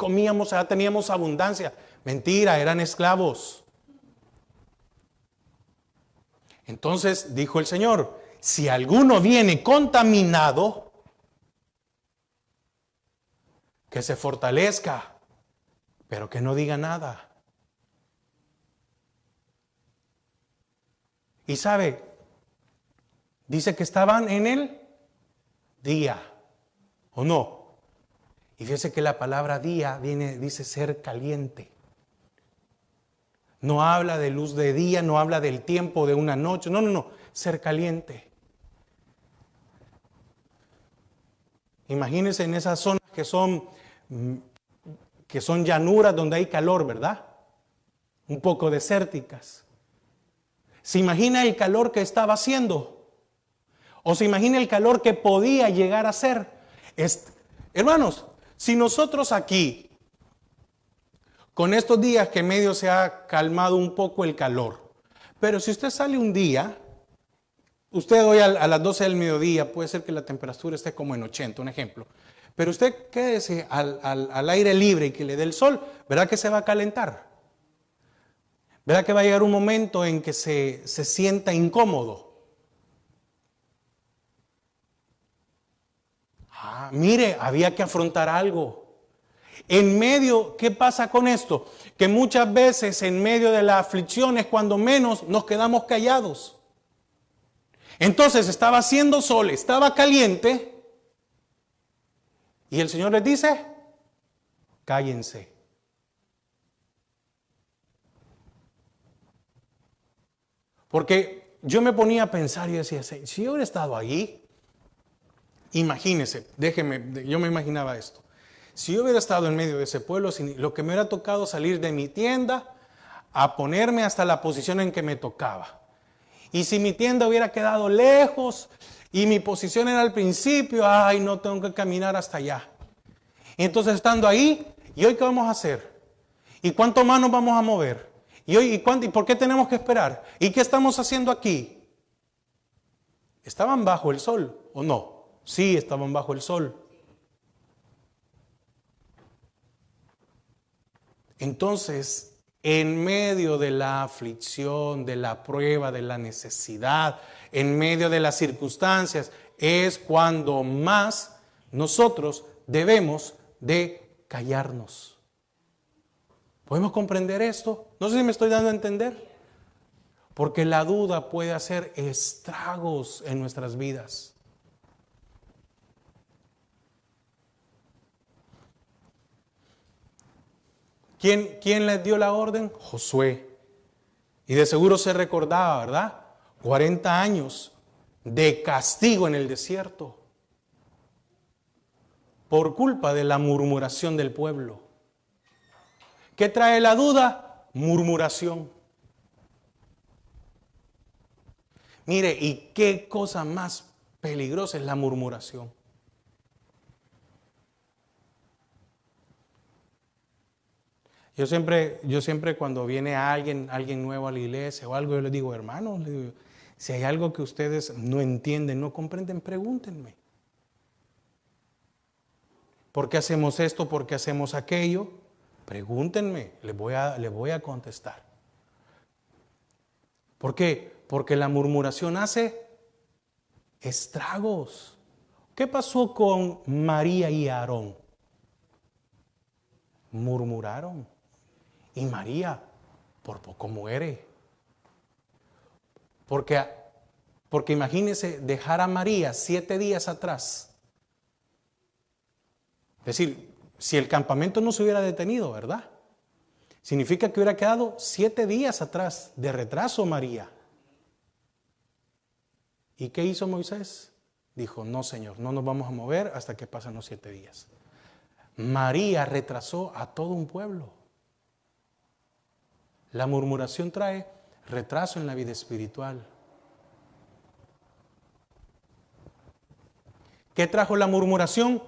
teníamos abundancia. Mentira, eran esclavos. Entonces dijo el Señor, si alguno viene contaminado, que se fortalezca, pero que no diga nada. Y sabe, Dice que estaban en el día, ¿o no? Y fíjese que la palabra día dice ser caliente. No habla de luz de día, no habla del tiempo de una noche, no, ser caliente. Imagínense en esas zonas que son llanuras donde hay calor, ¿verdad? Un poco desérticas. ¿Se imagina el calor que estaba haciendo? ¿O se imagina el calor que podía llegar a ser? Hermanos, si nosotros aquí, con estos días que medio se ha calmado un poco el calor, pero si usted sale un día, usted hoy a las 12 del mediodía, puede ser que la temperatura esté como en 80, un ejemplo, pero usted quédese al aire libre y que le dé el sol, ¿verdad que se va a calentar? ¿Verdad que va a llegar un momento en que se sienta incómodo? Mire, había que afrontar algo. En medio, ¿qué pasa con esto? Que muchas veces en medio de la aflicción es cuando menos nos quedamos callados. Entonces estaba haciendo sol, estaba caliente, y el Señor les dice, cállense. Porque yo me ponía a pensar y decía, si yo hubiera estado allí, imagínese, yo me imaginaba esto. Si yo hubiera estado en medio de ese pueblo, lo que me hubiera tocado salir de mi tienda a ponerme hasta la posición en que me tocaba. Y si mi tienda hubiera quedado lejos y mi posición era al principio, no tengo que caminar hasta allá. Y entonces estando ahí, ¿y hoy qué vamos a hacer? ¿Y cuánto más nos vamos a mover? ¿Y por qué tenemos que esperar? ¿Y qué estamos haciendo aquí? ¿Estaban bajo el sol o no? Sí, estaban bajo el sol. Entonces, en medio de la aflicción, de la prueba, de la necesidad, en medio de las circunstancias, es cuando más nosotros debemos de callarnos. ¿Podemos comprender esto? No sé si me estoy dando a entender. Porque la duda puede hacer estragos en nuestras vidas. ¿Quién les dio la orden? Josué. Y de seguro se recordaba, ¿verdad? 40 años de castigo en el desierto por culpa de la murmuración del pueblo. ¿Qué trae la duda? Murmuración. Mire, ¿y qué cosa más peligrosa es la murmuración? Yo siempre cuando viene alguien nuevo a la iglesia o algo, yo les digo, hermanos, si hay algo que ustedes no entienden, no comprenden, pregúntenme. ¿Por qué hacemos esto? ¿Por qué hacemos aquello? Pregúntenme, les voy a contestar. ¿Por qué? Porque la murmuración hace estragos. ¿Qué pasó con María y Aarón? Murmuraron. Y María por poco muere. Porque imagínense dejar a María 7 días atrás. Es decir, si el campamento no se hubiera detenido, ¿verdad? Significa que hubiera quedado 7 días atrás de retraso María. ¿Y qué hizo Moisés? Dijo, no, Señor, no nos vamos a mover hasta que pasen los 7 días. María retrasó a todo un pueblo. La murmuración trae retraso en la vida espiritual. ¿Qué trajo la murmuración?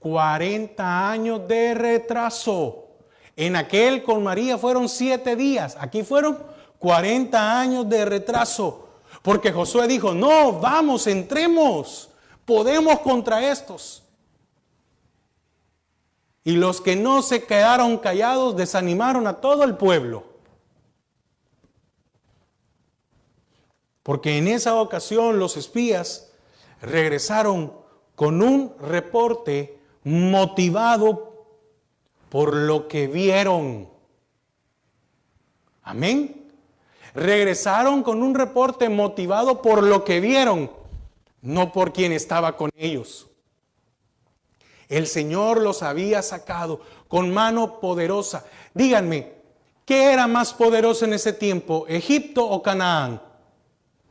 40 años de retraso. En aquel con María fueron 7 días. Aquí fueron 40 años de retraso. Porque Josué dijo, no, vamos, entremos. Podemos contra estos. Y los que no se quedaron callados desanimaron a todo el pueblo. Porque en esa ocasión los espías regresaron con un reporte motivado por lo que vieron. Amén. Regresaron con un reporte motivado por lo que vieron. no por quien estaba con ellos. El Señor los había sacado con mano poderosa. Díganme, ¿qué era más poderoso en ese tiempo, Egipto o Canaán?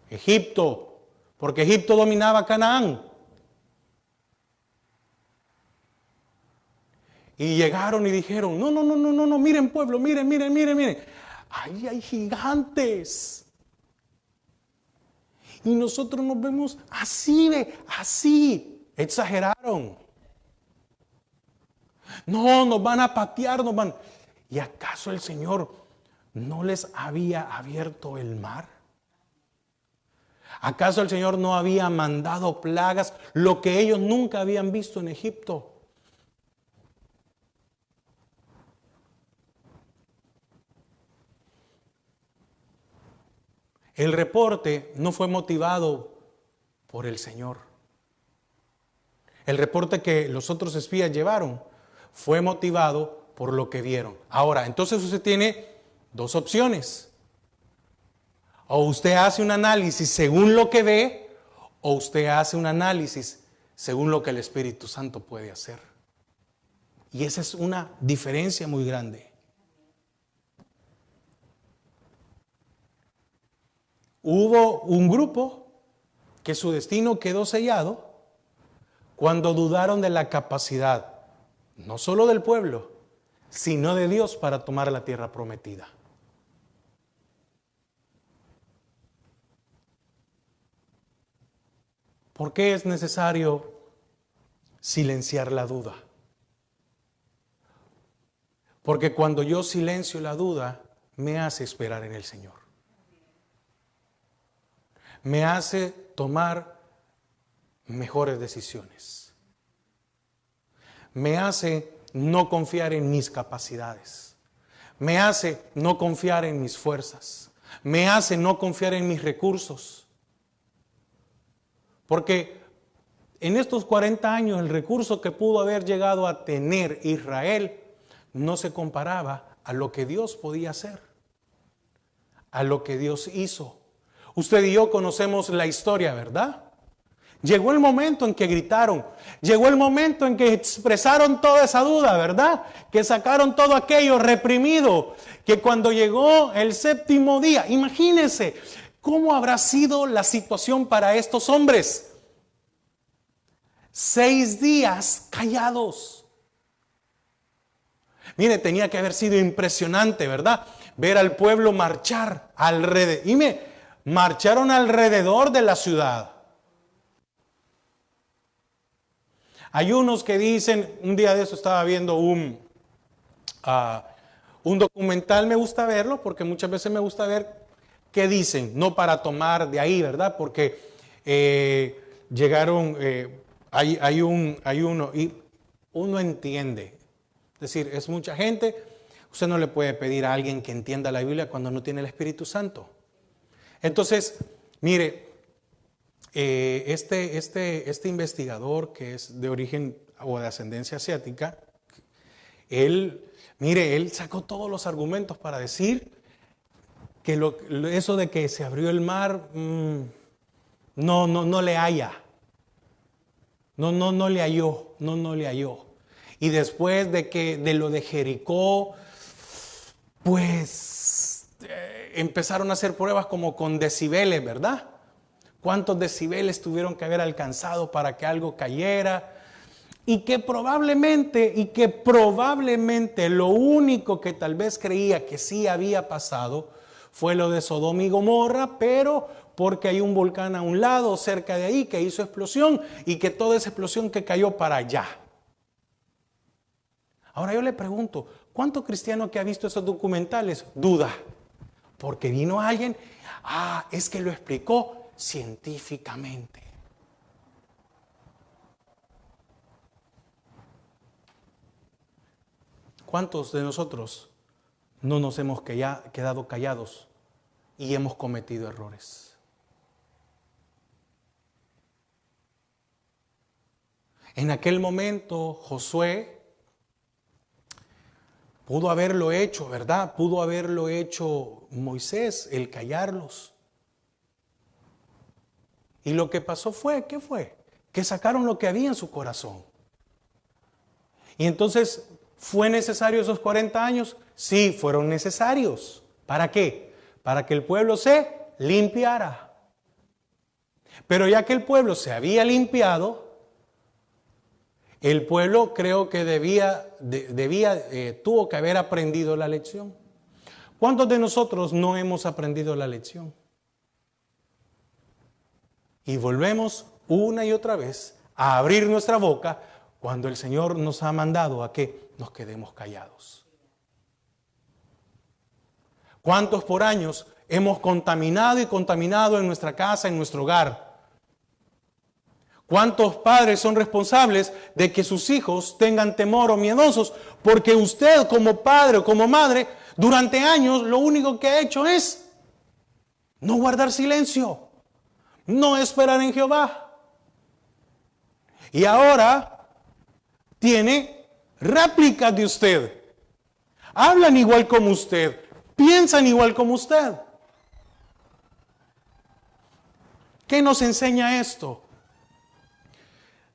Egipto, porque Egipto dominaba Canaán. Y llegaron y dijeron, no, miren pueblo, miren. Ahí hay gigantes. Y nosotros nos vemos así. Exageraron. No, nos van a patear, ¿Y acaso el Señor no les había abierto el mar? ¿Acaso el Señor no había mandado plagas, lo que ellos nunca habían visto en Egipto? El reporte no fue motivado por el Señor. El reporte que los otros espías llevaron fue motivado por lo que vieron. Ahora, entonces usted tiene dos opciones. O usted hace un análisis según lo que ve, o usted hace un análisis según lo que el Espíritu Santo puede hacer. Y esa es una diferencia muy grande. Hubo un grupo que su destino quedó sellado cuando dudaron de la capacidad, no solo del pueblo, sino de Dios para tomar la tierra prometida. ¿Por qué es necesario silenciar la duda? Porque cuando yo silencio la duda, me hace esperar en el Señor. Me hace tomar mejores decisiones. Me hace no confiar en mis capacidades. Me hace no confiar en mis fuerzas. Me hace no confiar en mis recursos. Porque en estos 40 años el recurso que pudo haber llegado a tener Israel no se comparaba a lo que Dios podía hacer, a lo que Dios hizo. Usted y yo conocemos la historia, ¿verdad? Llegó el momento en que gritaron, llegó el momento en que expresaron toda esa duda, ¿verdad? Que sacaron todo aquello reprimido, que cuando llegó el séptimo día, imagínense cómo habrá sido la situación para estos hombres. 6 días callados. Mire, tenía que haber sido impresionante, ¿verdad? Ver al pueblo marchar alrededor. Y marcharon alrededor de la ciudad. Hay unos que dicen, un día de eso estaba viendo un documental, me gusta verlo porque muchas veces me gusta ver qué dicen, no para tomar de ahí, ¿verdad? Porque llegaron, hay uno y uno entiende. Es decir, es mucha gente, usted no le puede pedir a alguien que entienda la Biblia cuando no tiene el Espíritu Santo. Entonces, mire, este investigador que es de origen o de ascendencia asiática, él sacó todos los argumentos para decir que eso de que se abrió el mar, no le halla. No le halló. Y después de lo de Jericó, pues empezaron a hacer pruebas como con decibeles, ¿verdad? ¿Cuántos decibeles tuvieron que haber alcanzado para que algo cayera? Y que probablemente lo único que tal vez creía que sí había pasado fue lo de Sodoma y Gomorra, pero porque hay un volcán a un lado, cerca de ahí, que hizo explosión y que toda esa explosión que cayó para allá. Ahora yo le pregunto, ¿cuánto cristiano que ha visto esos documentales duda? Porque vino alguien, es que lo explicó científicamente. ¿Cuántos de nosotros no nos hemos quedado callados y hemos cometido errores? En aquel momento Josué pudo haberlo hecho, ¿verdad? Pudo haberlo hecho Moisés, el callarlos. Y lo que pasó fue, ¿qué fue? Que sacaron lo que había en su corazón. Y entonces, ¿fue necesario esos 40 años? Sí, fueron necesarios. ¿Para qué? Para que el pueblo se limpiara. Pero ya que el pueblo se había limpiado, el pueblo creo que tuvo que haber aprendido la lección. ¿Cuántos de nosotros no hemos aprendido la lección? Y volvemos una y otra vez a abrir nuestra boca cuando el Señor nos ha mandado a que nos quedemos callados. ¿Cuántos por años hemos contaminado y contaminado en nuestra casa, en nuestro hogar? ¿Cuántos padres son responsables de que sus hijos tengan temor o miedosos? Porque usted como padre o como madre, durante años lo único que ha hecho es no guardar silencio, no esperar en Jehová. Y ahora tiene réplicas de usted. Hablan igual como usted, piensan igual como usted. ¿Qué nos enseña esto?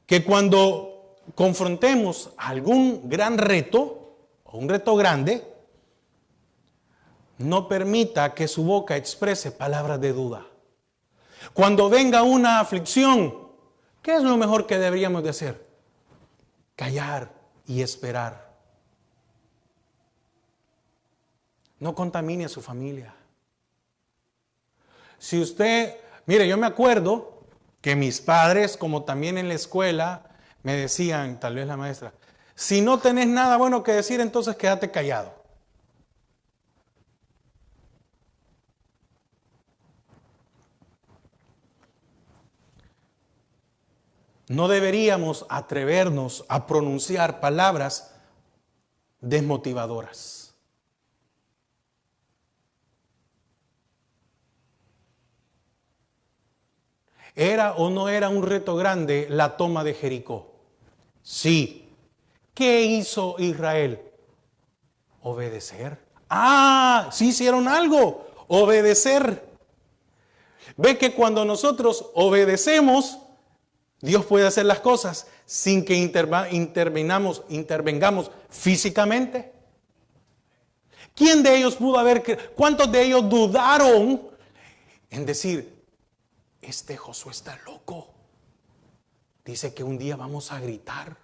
Que cuando confrontemos algún gran reto, o un reto grande, no permita que su boca exprese palabras de duda. Cuando venga una aflicción, ¿qué es lo mejor que deberíamos de hacer? Callar y esperar. No contamine a su familia. Si usted, mire, yo me acuerdo que mis padres, como también en la escuela, me decían, tal vez la maestra, si no tenés nada bueno que decir, entonces quédate callado. No deberíamos atrevernos a pronunciar palabras desmotivadoras. ¿Era o no era un reto grande la toma de Jericó? Sí. ¿Qué hizo Israel? Obedecer. Ah, sí hicieron algo. Obedecer. Ve que cuando nosotros obedecemos, Dios puede hacer las cosas sin que intervengamos físicamente. ¿Quién de ellos pudo haber, cuántos de ellos dudaron en decir, este Josué está loco? Dice que un día vamos a gritar.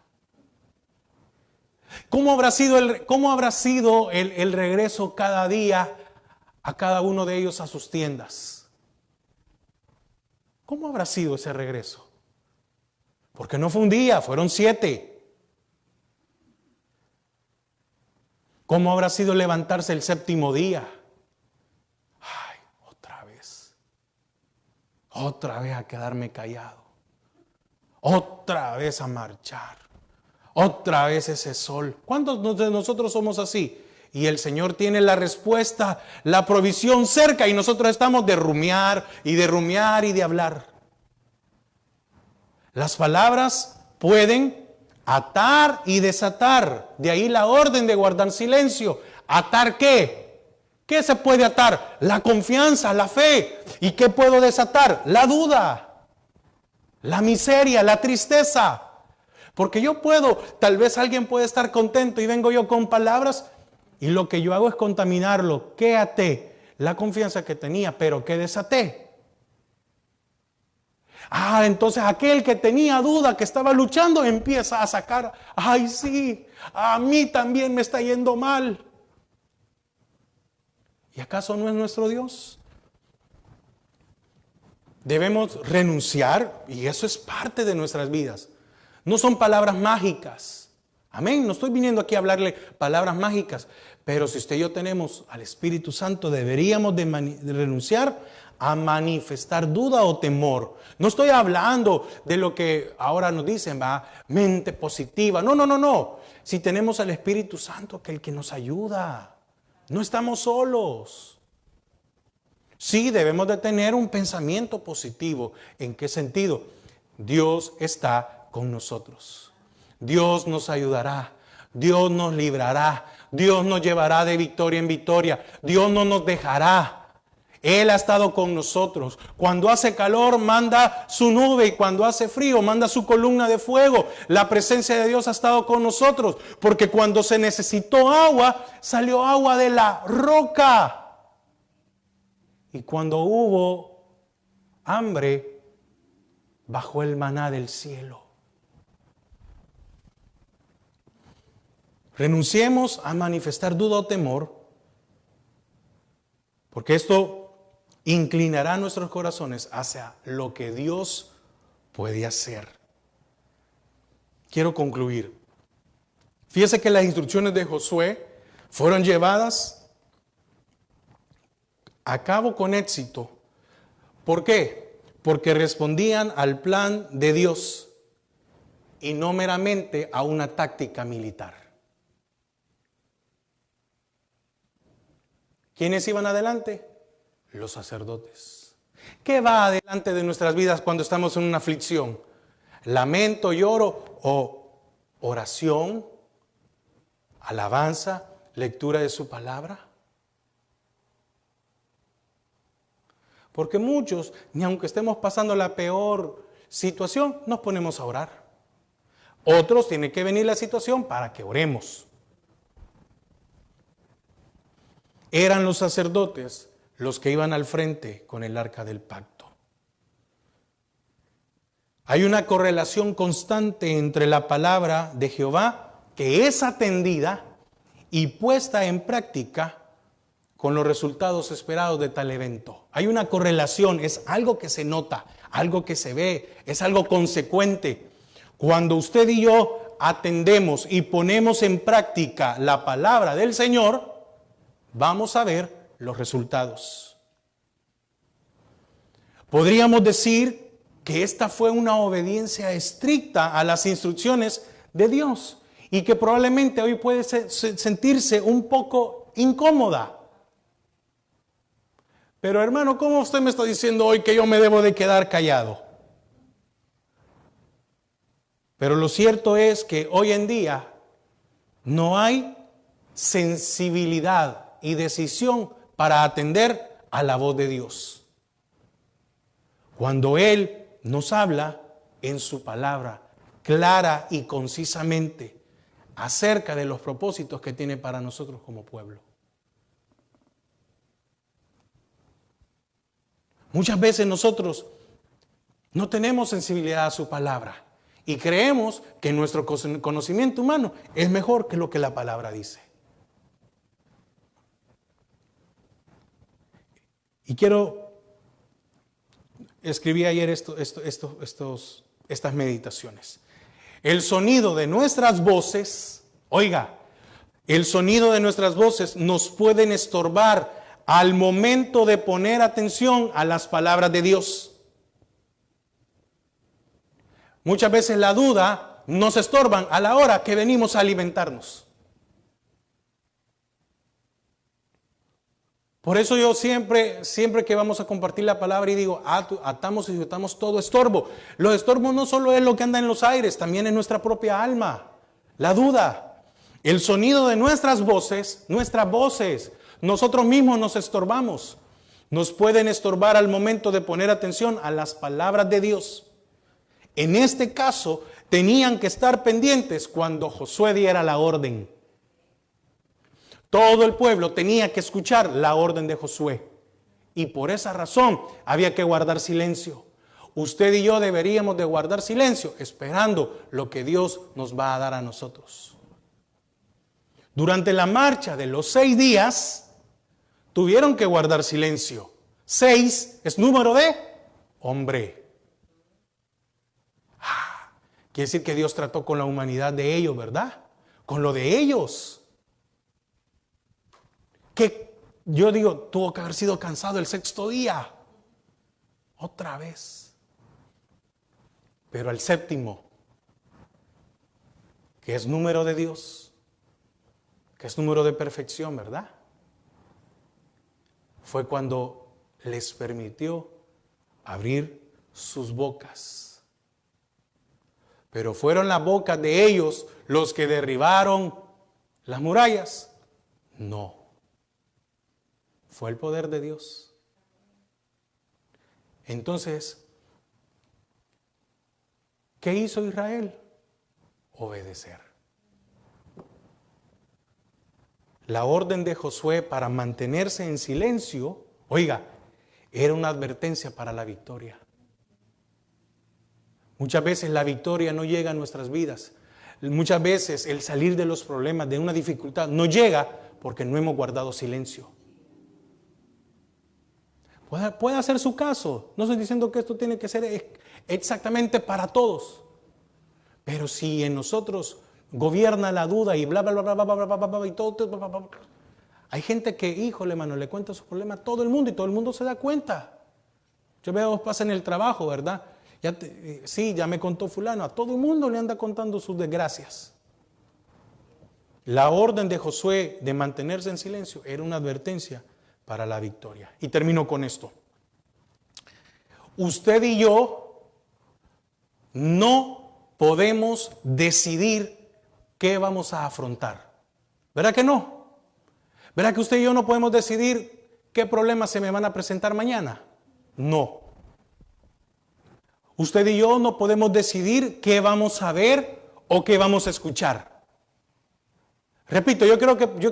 ¿Cómo habrá sido el regreso cada día a cada uno de ellos a sus tiendas? ¿Cómo habrá sido ese regreso? Porque no fue un día, fueron 7. ¿Cómo habrá sido levantarse el 7º día? Ay, otra vez a quedarme callado, otra vez a marchar, otra vez ese sol. ¿Cuántos de nosotros somos así? Y el Señor tiene la respuesta, la provisión cerca y nosotros estamos de rumiar y de hablar. Las palabras pueden atar y desatar. De ahí la orden de guardar silencio. ¿Atar qué? ¿Qué se puede atar? La confianza, la fe. ¿Y qué puedo desatar? La duda, la miseria, la tristeza. Porque yo puedo, tal vez alguien puede estar contento y vengo yo con palabras y lo que yo hago es contaminarlo. ¿Qué até? La confianza que tenía, pero ¿qué desaté? Ah, entonces aquel que tenía duda, que estaba luchando, empieza a sacar, ay sí, a mí también me está yendo mal. ¿Y acaso no es nuestro Dios? Debemos renunciar y eso es parte de nuestras vidas. No son palabras mágicas. Amén. No estoy viniendo aquí a hablarle palabras mágicas. Pero si usted y yo tenemos al Espíritu Santo, deberíamos de renunciar a manifestar duda o temor. No estoy hablando de lo que ahora nos dicen, va, mente positiva. No. Si tenemos al Espíritu Santo, que es el que nos ayuda. No estamos solos. Sí, debemos de tener un pensamiento positivo. ¿En qué sentido? Dios está con nosotros. Dios nos ayudará. Dios nos librará. Dios nos llevará de victoria en victoria. Dios no nos dejará. Él ha estado con nosotros. Cuando hace calor, manda su nube, y cuando hace frío, manda su columna de fuego. La presencia de Dios ha estado con nosotros, porque cuando se necesitó agua, salió agua de la roca. Y cuando hubo hambre, bajó el maná del cielo. Renunciemos a manifestar duda o temor, porque esto inclinará nuestros corazones hacia lo que Dios puede hacer. Quiero concluir. Fíjese que las instrucciones de Josué fueron llevadas a cabo con éxito. ¿Por qué? Porque respondían al plan de Dios y no meramente a una táctica militar. ¿Quiénes iban adelante? Los sacerdotes. ¿Qué va adelante de nuestras vidas cuando estamos en una aflicción? ¿Lamento, lloro o oración, alabanza, lectura de su palabra? Porque muchos, ni aunque estemos pasando la peor situación, nos ponemos a orar. Otros tiene que venir la situación para que oremos. Eran los sacerdotes los que iban al frente con el arca del pacto. Hay una correlación constante entre la palabra de Jehová, que es atendida y puesta en práctica, con los resultados esperados de tal evento. Hay una correlación, es algo que se nota, algo que se ve, es algo consecuente. Cuando usted y yo atendemos y ponemos en práctica la palabra del Señor, vamos a ver los resultados. Podríamos decir que esta fue una obediencia estricta a las instrucciones de Dios y que probablemente hoy puede sentirse un poco incómoda. Pero hermano, ¿cómo usted me está diciendo hoy que yo me debo de quedar callado? Pero lo cierto es que hoy en día no hay sensibilidad y decisión para atender a la voz de Dios. Cuando Él nos habla en su palabra, clara y concisamente, acerca de los propósitos que tiene para nosotros como pueblo. Muchas veces nosotros no tenemos sensibilidad a su palabra y creemos que nuestro conocimiento humano es mejor que lo que la palabra dice. Y escribí ayer estas meditaciones. El sonido de nuestras voces, oiga, el sonido de nuestras voces nos pueden estorbar al momento de poner atención a las palabras de Dios. Muchas veces la duda nos estorban a la hora que venimos a alimentarnos. Por eso yo siempre que vamos a compartir la palabra y digo, atamos y disfrutamos todo estorbo. Los estorbos no solo es lo que anda en los aires, también es nuestra propia alma. La duda, el sonido de nuestras voces, nosotros mismos nos estorbamos. Nos pueden estorbar al momento de poner atención a las palabras de Dios. En este caso, tenían que estar pendientes cuando Josué diera la orden. Todo el pueblo tenía que escuchar la orden de Josué. Y por esa razón había que guardar silencio. Usted y yo deberíamos de guardar silencio esperando lo que Dios nos va a dar a nosotros. Durante la marcha de los 6 días, tuvieron que guardar silencio. 6 es número de hombre. Quiere decir que Dios trató con la humanidad de ellos, ¿verdad? Con lo de ellos. Que yo digo, tuvo que haber sido cansado el 6º día. Otra vez. Pero el 7º, que es número de Dios, que es número de perfección, ¿verdad? Fue cuando les permitió abrir sus bocas. Pero fueron las bocas de ellos los que derribaron las murallas. No. Fue el poder de Dios. Entonces, ¿qué hizo Israel? Obedecer. La orden de Josué para mantenerse en silencio, oiga, era una advertencia para la victoria. Muchas veces la victoria no llega a nuestras vidas. Muchas veces el salir de los problemas, de una dificultad, no llega porque no hemos guardado silencio. Puede ser su caso. No estoy diciendo que esto tiene que ser exactamente para todos. Pero si en nosotros gobierna la duda y bla, bla, bla, bla, bla, bla, bla, bla, y todo, bla, bla, bla. Hay gente que, híjole, mano, le cuenta sus problemas a todo el mundo y todo el mundo se da cuenta. Yo veo, pasa en el trabajo, ¿verdad? Ya me contó fulano, a todo el mundo le anda contando sus desgracias. La orden de Josué de mantenerse en silencio era una advertencia para la victoria. Y termino con esto. Usted y yo no podemos decidir qué vamos a afrontar. ¿Verdad que no? ¿Verdad que usted y yo no podemos decidir qué problemas se me van a presentar mañana? No. Usted y yo no podemos decidir qué vamos a ver o qué vamos a escuchar. Repito, yo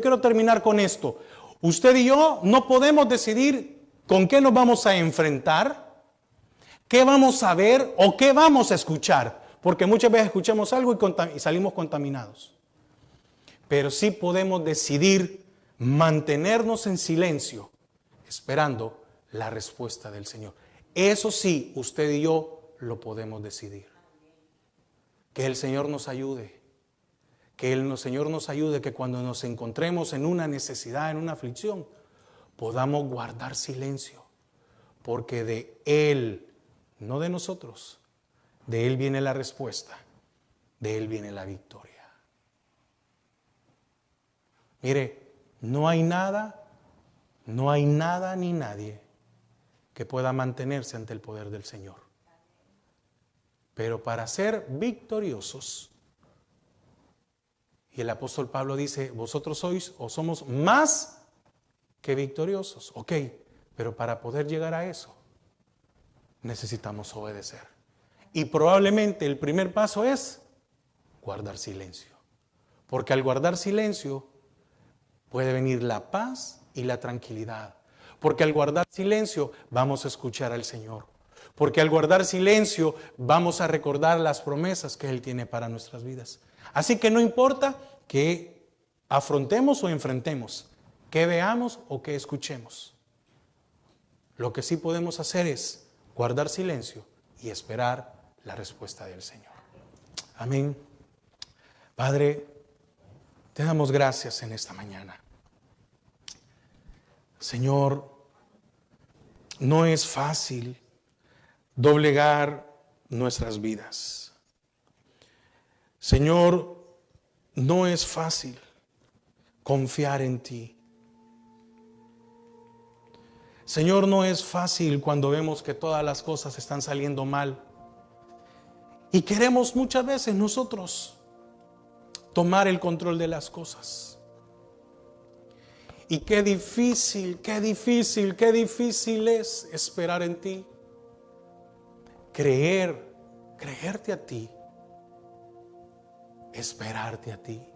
quiero terminar con esto. Usted y yo no podemos decidir con qué nos vamos a enfrentar, qué vamos a ver o qué vamos a escuchar. Porque muchas veces escuchamos algo y salimos contaminados. Pero sí podemos decidir mantenernos en silencio, esperando la respuesta del Señor. Eso sí, usted y yo lo podemos decidir. Que el Señor nos ayude. Que el Señor nos ayude, que cuando nos encontremos en una necesidad, en una aflicción, podamos guardar silencio. Porque de Él, no de nosotros, de Él viene la respuesta. De Él viene la victoria. Mire, no hay nada ni nadie que pueda mantenerse ante el poder del Señor. Pero para ser victoriosos, y el apóstol Pablo dice, vosotros sois o somos más que victoriosos. Ok, pero para poder llegar a eso, necesitamos obedecer. Y probablemente el primer paso es guardar silencio. Porque al guardar silencio puede venir la paz y la tranquilidad. Porque al guardar silencio vamos a escuchar al Señor. Porque al guardar silencio vamos a recordar las promesas que Él tiene para nuestras vidas. Así que no importa que afrontemos o enfrentemos, que veamos o que escuchemos. Lo que sí podemos hacer es guardar silencio y esperar la respuesta del Señor. Amén. Padre, te damos gracias en esta mañana. Señor, no es fácil doblegar nuestras vidas. Señor, no es fácil confiar en ti. Señor, no es fácil cuando vemos que todas las cosas están saliendo mal. Y queremos muchas veces nosotros tomar el control de las cosas. Y qué difícil es esperar en ti. Creerte a ti. Esperarte a ti.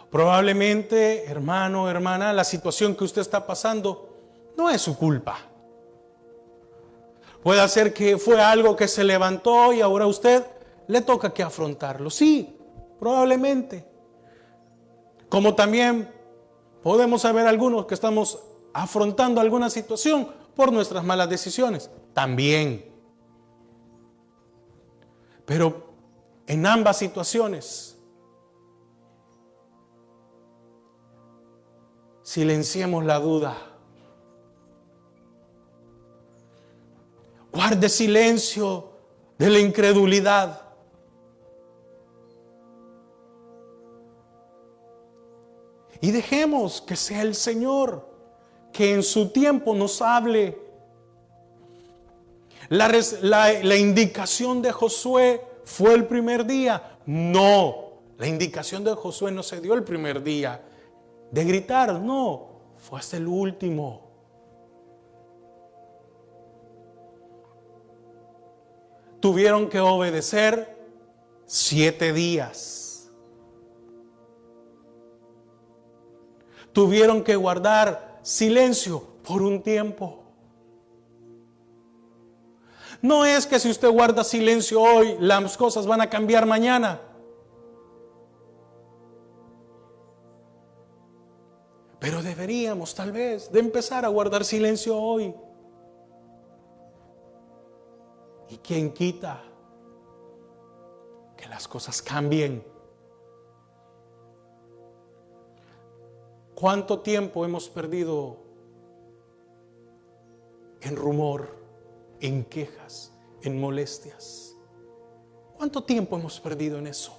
Probablemente, hermano, hermana, la situación que usted está pasando no es su culpa. Puede ser que fue algo que se levantó y ahora a usted le toca que afrontarlo. Sí, probablemente. Como también podemos saber algunos que estamos afrontando alguna situación por nuestras malas decisiones. También. Pero en ambas situaciones, silenciemos la duda. Guarde silencio de la incredulidad. Y dejemos que sea el Señor que en su tiempo nos hable. La indicación de Josué fue el primer día. No, la indicación de Josué no se dio el primer día. De gritar, no. fue hasta el último. Tuvieron que obedecer 7 días. Tuvieron que guardar silencio por un tiempo. No es que si usted guarda silencio hoy, las cosas van a cambiar mañana. Pero deberíamos tal vez de empezar a guardar silencio hoy. ¿Y quién quita que las cosas cambien? ¿Cuánto tiempo hemos perdido en rumor, en quejas, en molestias? ¿Cuánto tiempo hemos perdido en eso?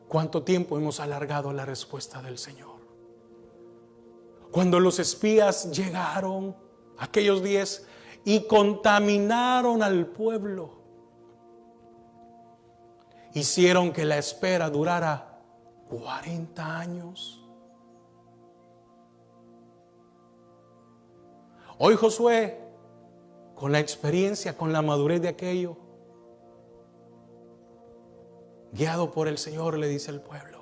¿Cuánto tiempo hemos alargado la respuesta del Señor? Cuando los espías llegaron, aquellos 10, y contaminaron al pueblo, hicieron que la espera durara 40 años. Hoy Josué, con la experiencia, con la madurez de aquello, guiado por el Señor, le dice al pueblo: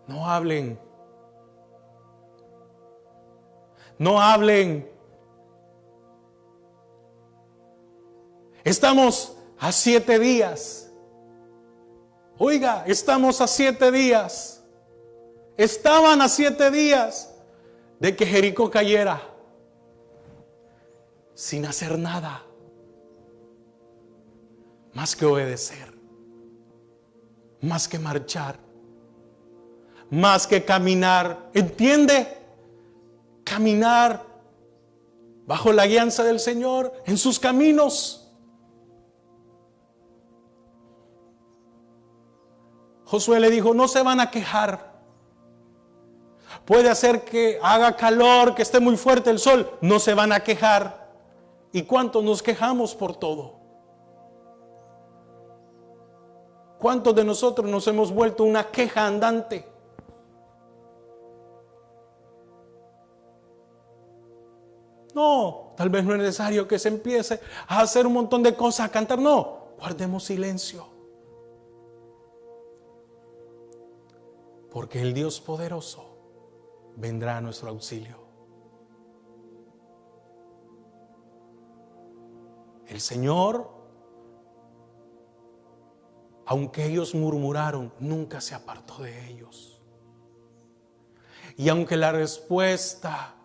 no hablen. No hablen. Estamos a 7 días. Oiga, estamos a 7 días. Estaban a 7 días de que Jericó cayera sin hacer nada más que obedecer, más que marchar, más que caminar. ¿Entiende? Caminar bajo la guianza del Señor en sus caminos. Josué le dijo: no se van a quejar. Puede hacer que haga calor, que esté muy fuerte el sol, no se van a quejar. ¿Y cuántos nos quejamos por todo? ¿Cuántos de nosotros nos hemos vuelto una queja andante? No, tal vez no es necesario que se empiece a hacer un montón de cosas, a cantar. No, guardemos silencio. Porque el Dios poderoso vendrá a nuestro auxilio. El Señor, aunque ellos murmuraron, nunca se apartó de ellos. Y aunque la respuesta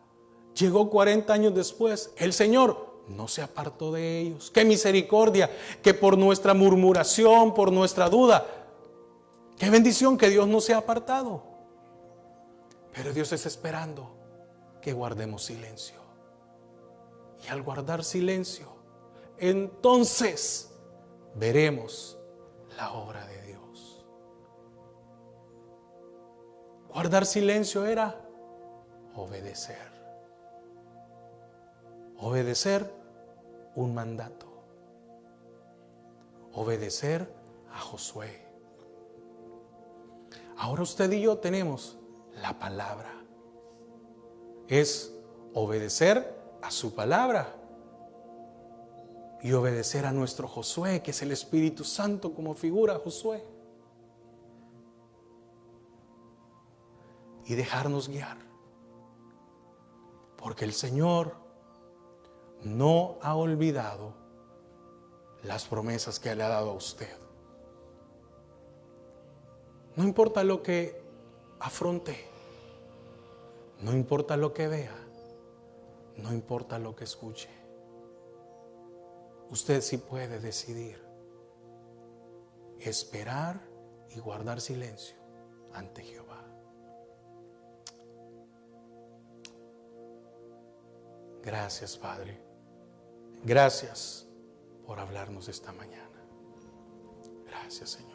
llegó 40 años después, el Señor no se apartó de ellos. Qué misericordia que por nuestra murmuración, por nuestra duda, qué bendición que Dios no se ha apartado. Pero Dios está esperando que guardemos silencio. Y al guardar silencio, entonces veremos la obra de Dios. Guardar silencio era obedecer. Obedecer un mandato. Obedecer a Josué. Ahora usted y yo tenemos la palabra. Es obedecer a su palabra y obedecer a nuestro Josué, que es el Espíritu Santo como figura Josué, y dejarnos guiar, porque el Señor no ha olvidado las promesas que le ha dado a usted. No importa lo que afronte, no importa lo que vea, no importa lo que escuche, usted sí puede decidir esperar y guardar silencio ante Jehová. Gracias, Padre. Gracias por hablarnos esta mañana. Gracias, Señor.